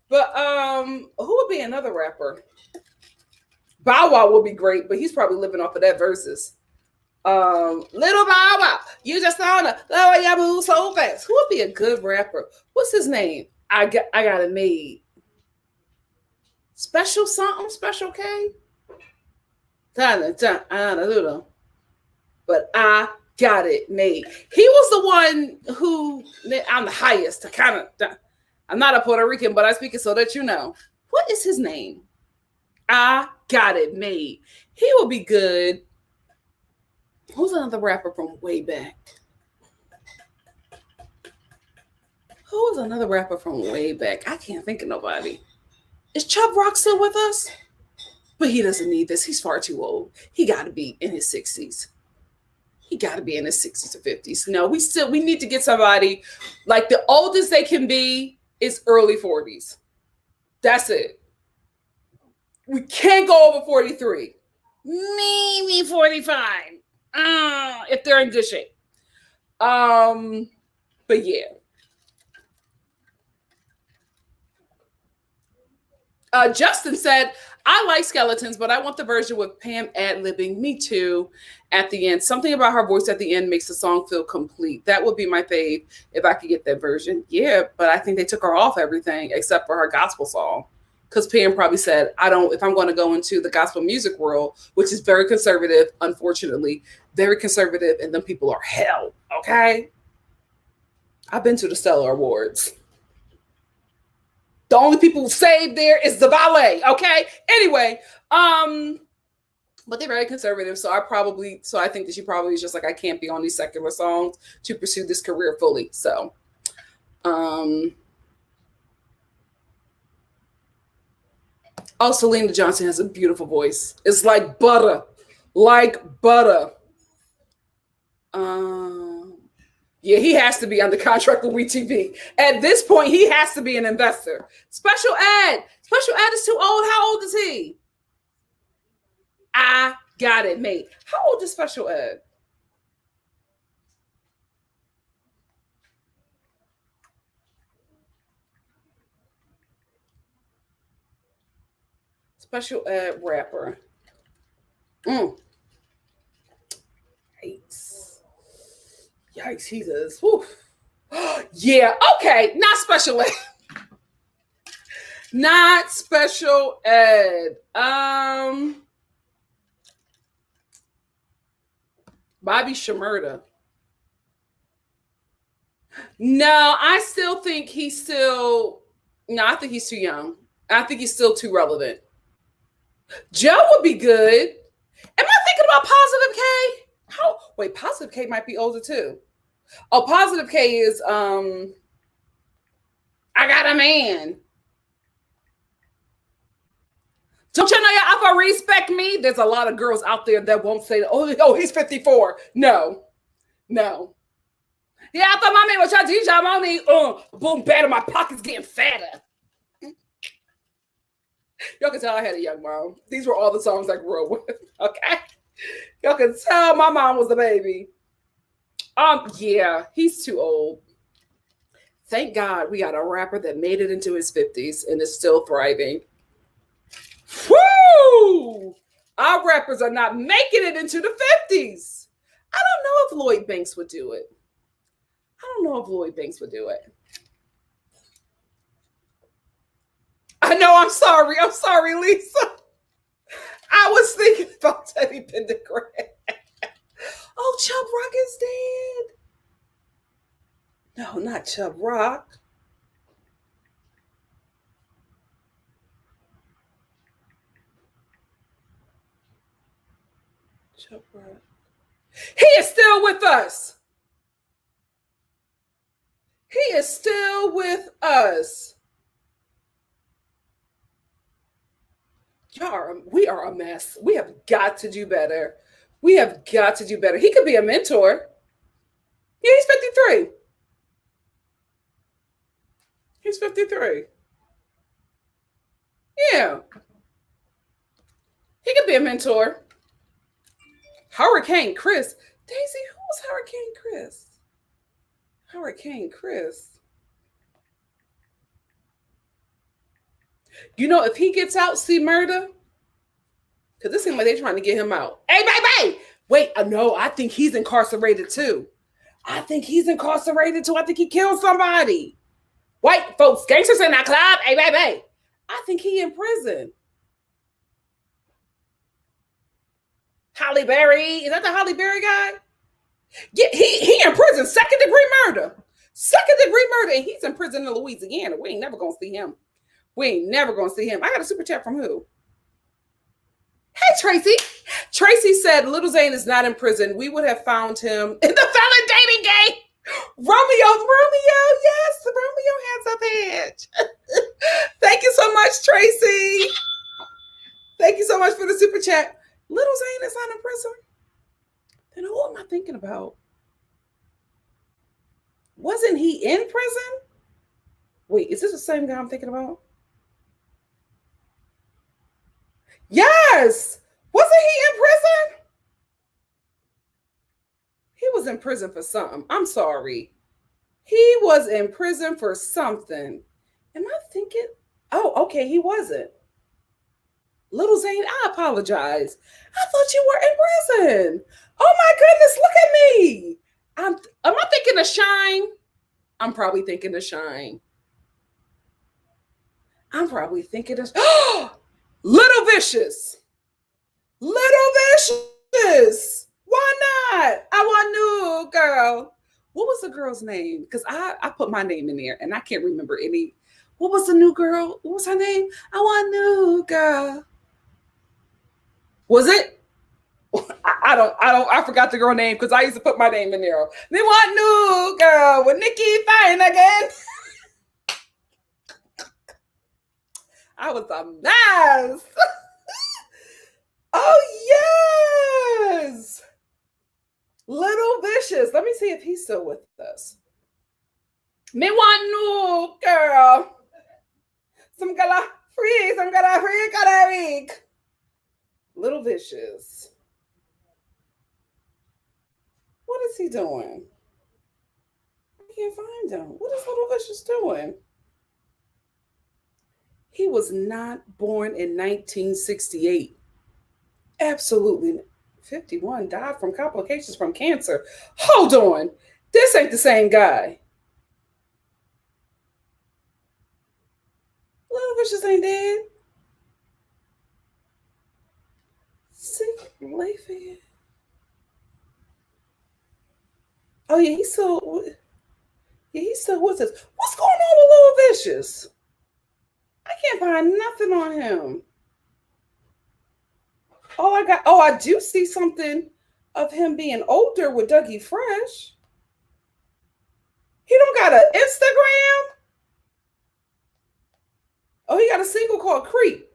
But who would be another rapper? Bow Wow would be great, but he's probably living off of that verses. Little Bow Wow, you just wanna lower your move so fast. Who would be a good rapper? What's his name? I got it made. Special something, Special K. I don't know. But I got it made. He was the one who I'm the highest. I'm not a Puerto Rican, but I speak it so that you know. What is his name? I got it made. He will be good. Who's another rapper from way back? I can't think of nobody. Is Chubb Rock still with us? But he doesn't need this. He's far too old. He got to be in his 60s. Or 50s. No, we need to get somebody like the oldest they can be is early 40s. That's it. We can't go over 43. Maybe 45. If they're in good shape. But yeah. Justin said, I like skeletons, but I want the version with Pam ad-libbing. Me too. At the end, something about her voice at the end makes the song feel complete. That would be my fave if I could get that version. Yeah, but I think they took her off everything except for her gospel song. Because Pam probably said, if I'm going to go into the gospel music world, which is very conservative, unfortunately, very conservative, and then people are hell, okay? I've been to the Stellar Awards. The only people saved there is the ballet, okay? Anyway, but they're very conservative, so I think that she probably is just like, I can't be on these secular songs to pursue this career fully. So, Oh, Selena Johnson has a beautiful voice. It's like butter. Like butter. Yeah, he has to be under contract with WeTV. At this point, he has to be an investor. Special Ed. Special Ed is too old. How old is he? I got it, mate. How old is Special Ed? Special Ed rapper. Yikes. Yikes, he does. Whew. Yeah, okay. Not Special Ed. Not Special Ed. Bobby Shmurda. No, I still think he's still. No, I think he's too young. I think he's still too relevant. Joe would be good. Am I thinking about Positive K? How? Wait, Positive K might be older too. Oh, Positive K is I got a man. Don't you know y'all ever respect me? There's a lot of girls out there that won't say, oh, he's 54. No. Yeah, I thought my man was trying to teach y'all money. Boom, better. My pocket's getting fatter. Y'all can tell I had a young mom. These were all the songs I grew up with. Okay. Y'all can tell my mom was the baby. Yeah, he's too old. Thank God we got a rapper that made it into his 50s and is still thriving. Woo! Our rappers are not making it into the 50s. I don't know if Lloyd Banks would do it. I know, I'm sorry, Lisa. I was thinking about Teddy Pendergrass. Oh, Chubb Rock is dead. No, not Chubb Rock. Chubb Rock. He is still with us. We are a mess. We have got to do better. He could be a mentor. Yeah, he's 53. Yeah. He could be a mentor. Hurricane Chris. Daisy, who was Hurricane Chris? You know, if he gets out, see murder. Because this seems like they're trying to get him out. Hey, baby! Wait, no, I think he's incarcerated too. I think he killed somebody. White folks, gangsters in that club. Hey, baby! I think he in prison. Halle Berry. Is that the Halle Berry guy? Yeah, he in prison. Second degree murder. And he's in prison in Louisiana. We ain't never gonna see him. I got a super chat from who? Hey, Tracy. Tracy said Little Zane is not in prison. We would have found him in the felon dating game. Romeo, yes, Romeo has a edge. Thank you so much, Tracy. Thank you so much for the super chat. Little Zane is not in prison. Then who am I thinking about? Wasn't he in prison? Wait, is this the same guy I'm thinking about? Yes. Wasn't he in prison? He was in prison for something. I'm sorry. He was in prison for something. Am I thinking? Oh, okay, he wasn't. Little Zane, I apologize. I thought you were in prison. Oh my goodness, look at me. Am I thinking of Shine? I'm probably thinking of Shine. Little Vicious. Why not? I want new girl. What was the girl's name? Because I put my name in there and I can't remember any. What was the new girl? What was her name? I want new girl. Was it? I forgot the girl name because I used to put my name in there. They want new girl with Nikki fine again. I was a mess. Oh, yes. Little Vicious. Let me see if he's still with us. Me want no girl. Some gala free, got week. Little Vicious. What is he doing? I can't find him. What is Little Vicious doing? He was not born in 1968. Absolutely. 51 died from complications from cancer. Hold on. This ain't the same guy. Little Vicious ain't dead. See, Layfair. Oh yeah, he's still with us. What's going on with Little Vicious? I can't find nothing on him. I do see something of him being older with Dougie Fresh. He don't got an Instagram. Oh, he got a single called Creep.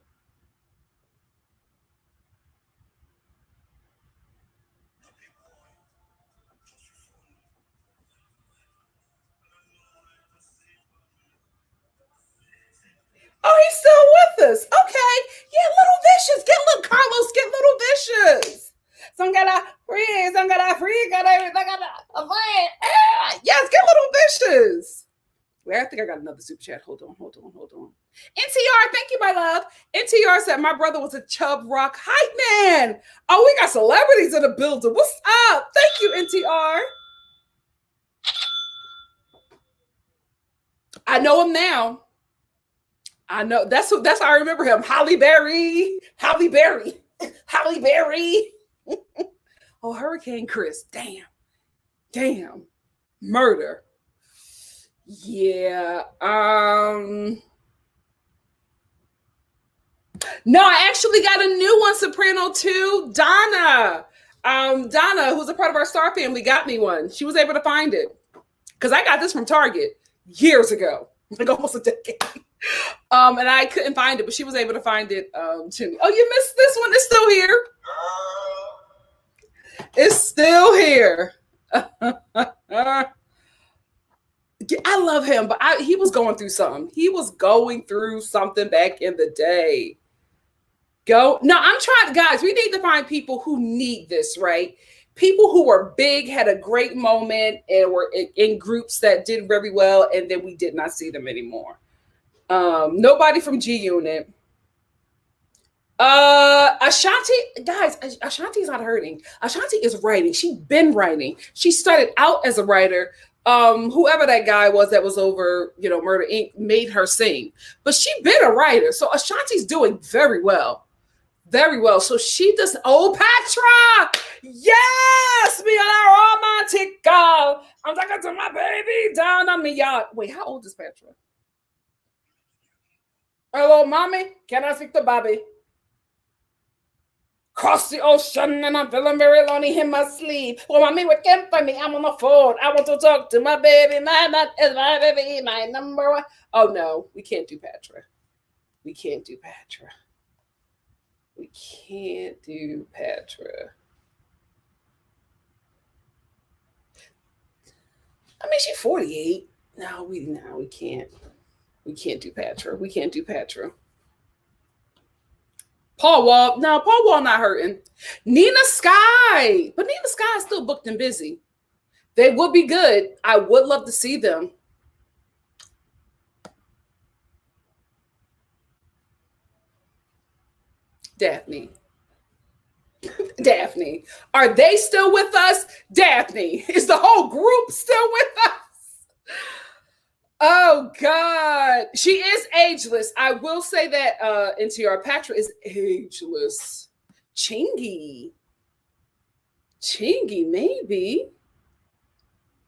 Oh, he's still with us. Okay. Yeah, Little Vicious. Get Little Carlos, get Little Vicious. Some gotta free, yes, get Little Vicious. Wait, I think I got another super chat. Hold on. NTR, thank you, my love. NTR said my brother was a Chub Rock hype man. Oh, we got celebrities in the building. What's up? Thank you, NTR. I know him now. I know that's how I remember him. Holly Berry. Oh, Hurricane Chris. Damn. Murder. Yeah. No, I actually got a new one, Soprano 2. Donna, who's a part of our Star family, got me one. She was able to find it. Because I got this from Target years ago. Like almost a decade. And I couldn't find it, but she was able to find it to me. Oh, you missed this one? It's still here. It's still here. I love him, but he was going through something. He was going through something back in the day. No, I'm trying, guys, we need to find people who need this, right? People who were big, had a great moment, and were in groups that did very well, and then we did not see them anymore. Nobody from G Unit. Ashanti, guys, Ashanti's not hurting. Ashanti is writing. She's been writing. She started out as a writer. Whoever that guy was that was over, Murder Inc. made her sing. But she's been a writer. So Ashanti's doing very well. Very well. So she does. Oh, Patra! Yes! Me and our romantic girl. I'm talking to my baby down on the yacht. Wait, how old is Patra? Hello, mommy. Can I speak to Bobby? Cross the ocean and I'm feeling very lonely in my sleep. Well, mommy, what can for me? I'm on the phone. I want to talk to my baby. My baby, my number one. Oh, no. We can't do Patra. We can't do Patra. I mean, she's 48. No, we can't. We can't do Patra. Paul Wall not hurting. Nina Sky. But Nina Sky is still booked and busy. They would be good. I would love to see them. Daphne. Are they still with us? Daphne. Is the whole group still with us? Oh, God. She is ageless. I will say that NTR Patra is ageless. Chingy,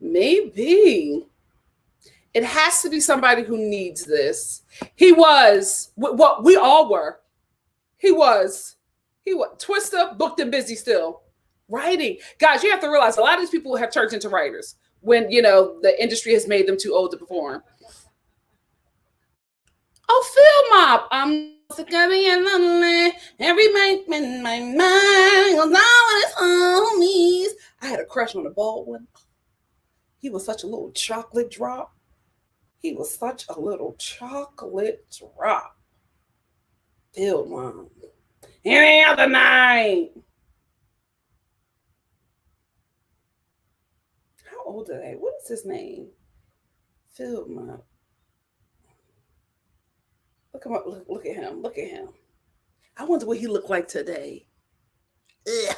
maybe. It has to be somebody who needs this. He was. What we all were. He was. Twista, booked and busy still. Writing. Guys, you have to realize a lot of these people have turned into writers when, the industry has made them too old to perform. Oh, Phil Mop. I'm sick of being lonely. Every night in my mind goes on with his homies. I had a crush on a Baldwin. He was such a little chocolate drop. He was such a little chocolate drop. Phil Mop. Any other night. How old are they? What is his name? Phil Mop. Look him up. Look at him. Look at him. I wonder what he looked like today. Ugh,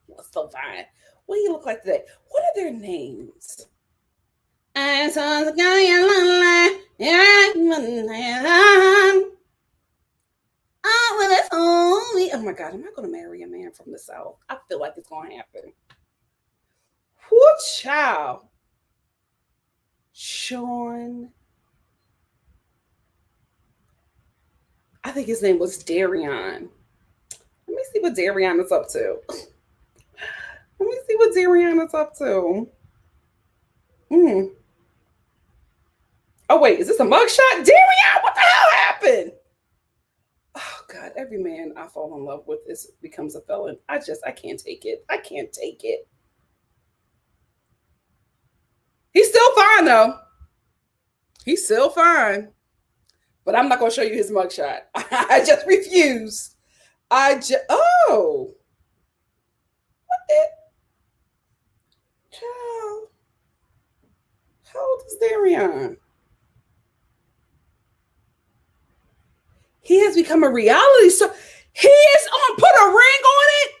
that's so fine. What do he look like today? What are their names? I saw the guy oh my God, am I going to marry a man from the South? I feel like it's going to happen. Whoo, child. Sean. I think his name was Darion. Let me see what Darion is up to. Let me see what Darion is up to. Oh, wait, is this a mugshot? Darion, what the hell happened? Oh, God, every man I fall in love with becomes a felon. I can't take it. I can't take it. He's still fine, though. He's still fine. But I'm not going to show you his mugshot. I just refuse. Oh. What the? Child. How old is Darion? He has become a reality star. He is on Put a Ring on It.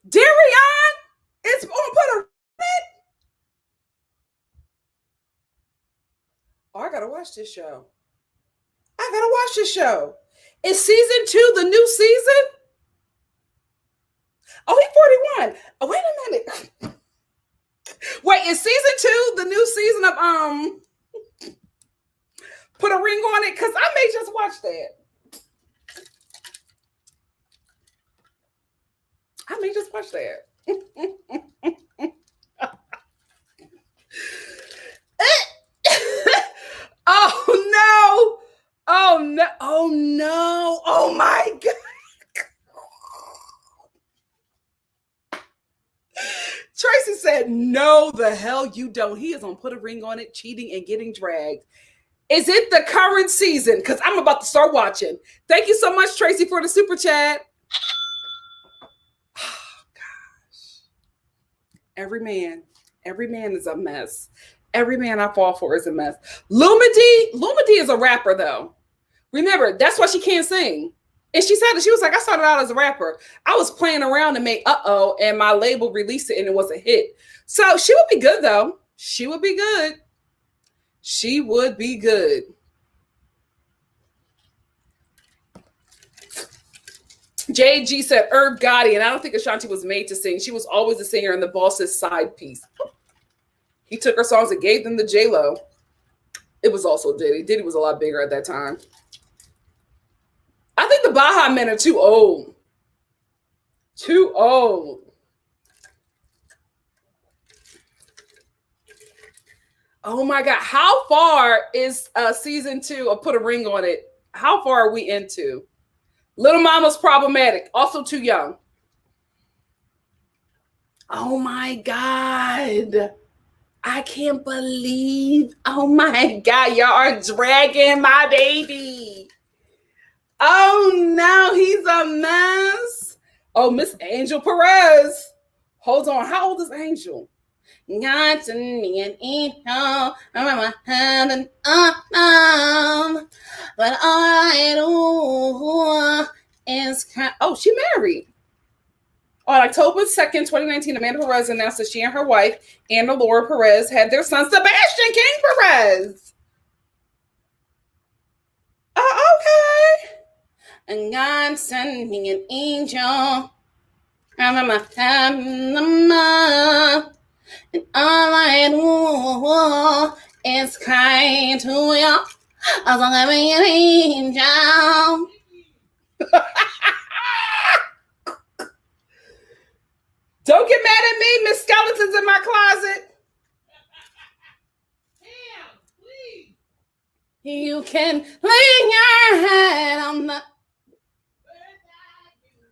Darion is on Put a Ring on It. Oh, I got to watch this show. Is season 2 the new season? Oh, he's 41. Oh, wait a minute. Wait, is season 2 the new season of Put a Ring on It? Because I may just watch that. Oh no. Oh my God. Tracy said, no, the hell you don't. He is on Put a Ring on It, cheating and getting dragged. Is it the current season? Because I'm about to start watching. Thank you so much, Tracy, for the super chat. Oh, gosh. Every man is a mess. Every man I fall for is a mess. Lumidee is a rapper, though. Remember, that's why she can't sing. And she said it. She was like, I started out as a rapper. I was playing around and made Uh-Oh, and my label released it, and it was a hit. So she would be good, though. She would be good. JG said Herb Gotti, and I don't think Ashanti was made to sing. She was always a singer and the boss's side piece. He took her songs and gave them to J-Lo. It was also Diddy. Diddy was a lot bigger at that time. I think the Baha men are too old. Too old. Oh my God. How far is season 2 of Put a Ring on It? How far are we into? Little Mama's problematic. Also too young. Oh my God. I can't believe. Oh my God. Y'all are dragging my baby. Oh no, he's a mess. Oh, Miss Angel Perez. Hold on. How old is Angel? God send me an angel around my head and but all I do is cry. Oh, she married. On October 2nd, 2019, Amanda Perez announced that she and her wife, Anna Laura Perez, had their son, Sebastian King Perez. Oh, okay. And God sent me an angel around my head and all I do is cry to you. As long as I'm an angel. Don't get mad at me, Miss Skeleton's in my closet. Damn, please. You can lay your head on the...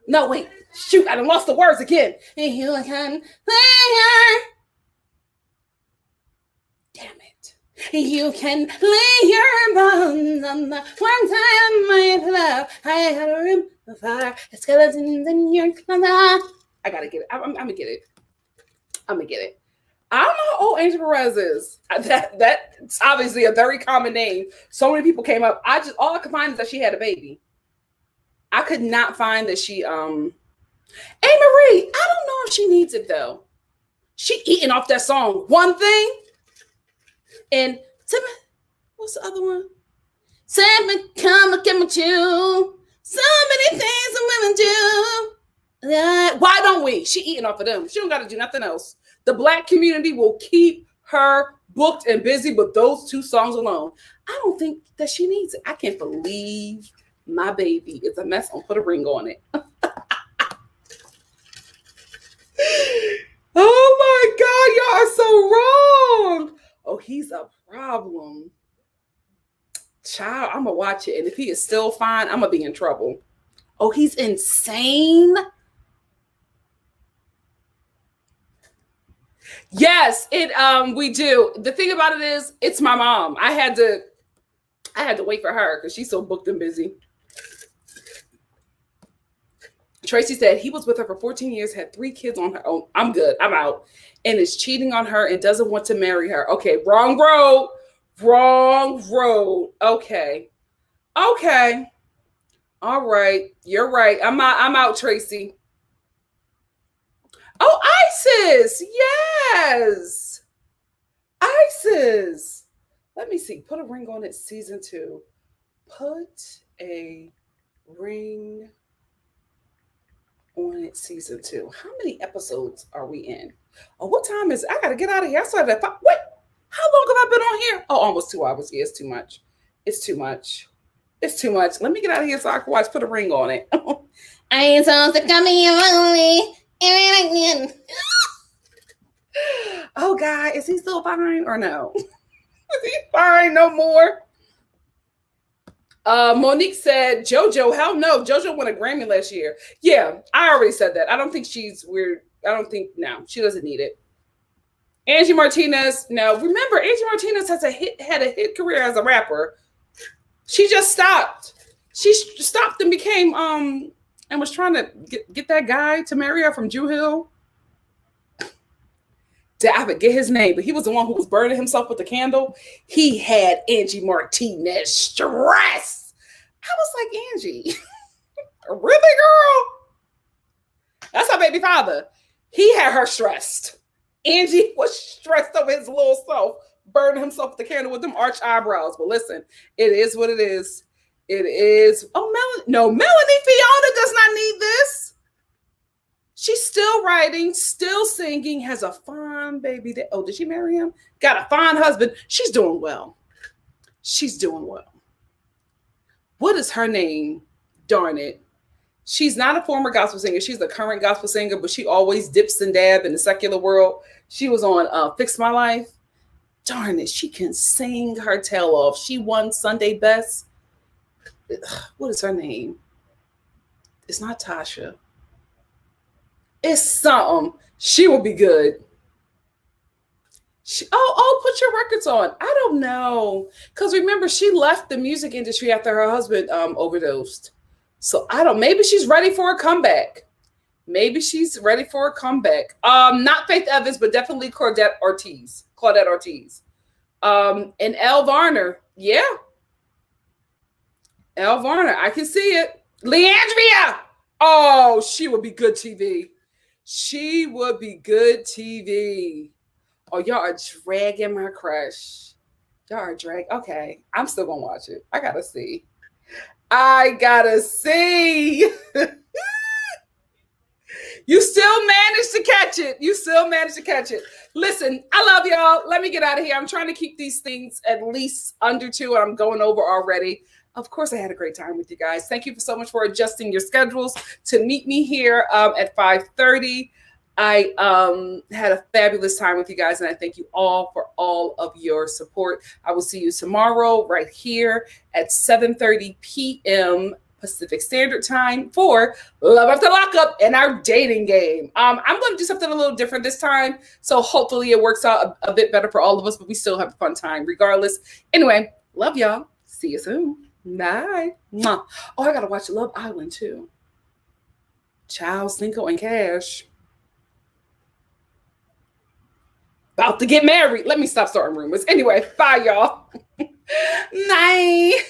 No, wait. Shoot, I done lost the words again. You can lay your... Damn it. You can lay your bones on the one time my love. I had a room of fire, skeletons in your closet. I gotta get it. I'm gonna get it. I'm gonna get it. I don't know how old Angel Perez is. That's obviously a very common name. So many people came up. All I could find is that she had a baby. I could not find that she Hey Marie, I don't know if she needs it though. She eating off that song. One Thing. And what's the other one? Come look at you. So many things that women do. Why don't we? She eating off of them. She don't got to do nothing else. The Black community will keep her booked and busy, but those two songs alone, I don't think that she needs it. I can't believe my baby is a mess. I'll put a ring on it. Oh my God, y'all are so wrong. Oh, he's a problem. Child, I'm going to watch it. And if he is still fine, I'm going to be in trouble. Oh, he's insane. Yes, we do. The thing about it is, it's my mom. I had to wait for her because she's so booked and busy. Tracy said he was with her for 14 years, had 3 kids on her own. I'm good. I'm out. And is cheating on her and doesn't want to marry her. Okay, wrong road. Wrong road. Okay. All right. You're right. I'm out, Tracy. Oh, Isis. Yes. Isis. Let me see. Put a ring on it, season 2. Put a ring on it, season 2. How many episodes are we in? Oh, what time is it? I got to get out of here. I started at 5. Wait, how long have I been on here? Oh, almost 2 hours. Yeah, it's too much. It's too much. Let me get out of here so I can watch. Put a ring on it. I ain't supposed to come here only. Oh, God, is he still fine or no? Is he fine no more? Monique said, JoJo, hell no. JoJo won a Grammy last year. Yeah, I already said that. I don't think she's weird. No, she doesn't need it. Angie Martinez, no. Remember, Angie Martinez had a hit career as a rapper. She just stopped. She stopped and became, and was trying to get that guy to marry her from Jew Hill. I forget his name, but he was the one who was burning himself with the candle. He had Angie Martinez stress. I was like, Angie, really, girl? That's her baby father. He had her stressed. Angie was stressed over his little self, burning himself with the candle with them arched eyebrows. But listen, it is what it is. It is. Oh, Melanie Fiona does not need this. She's still writing, still singing, has a fine baby. Did she marry him? Got a fine husband. She's doing well. What is her name? Darn it. She's not a former gospel singer. She's a current gospel singer, but she always dips and dab in the secular world. She was on Fix My Life. Darn it. She can sing her tail off. She won Sunday Best. What is her name? It's not Tasha. It's something. She will be good. Put your records on. I don't know. Because remember, she left the music industry after her husband overdosed. So maybe she's ready for a comeback. Not Faith Evans, but definitely Claudette Ortiz. And Elle Varner. Yeah. Elle Varner. I can see it. Leandria. Oh, she would be good TV. Oh, y'all are dragging my crush. Okay, I'm still gonna watch it. I gotta see. You still managed to catch it. Listen, I love y'all. Let me get out of here. I'm trying to keep these things at least under 2, and I'm going over already. Of course, I had a great time with you guys. Thank you so much for adjusting your schedules to meet me here at 5:30. I had a fabulous time with you guys, and I thank you all for all of your support. I will see you tomorrow right here at 7:30 p.m. Pacific Standard Time for Love After Lockup and our dating game. I'm going to do something a little different this time, so hopefully it works out a bit better for all of us, but we still have a fun time regardless. Anyway, love y'all. See you soon. Bye. Mwah. Oh, I got to watch Love Island too. Ciao, Cinco and Cash. About to get married. Let me stop starting rumors. Anyway, bye, y'all. Nah.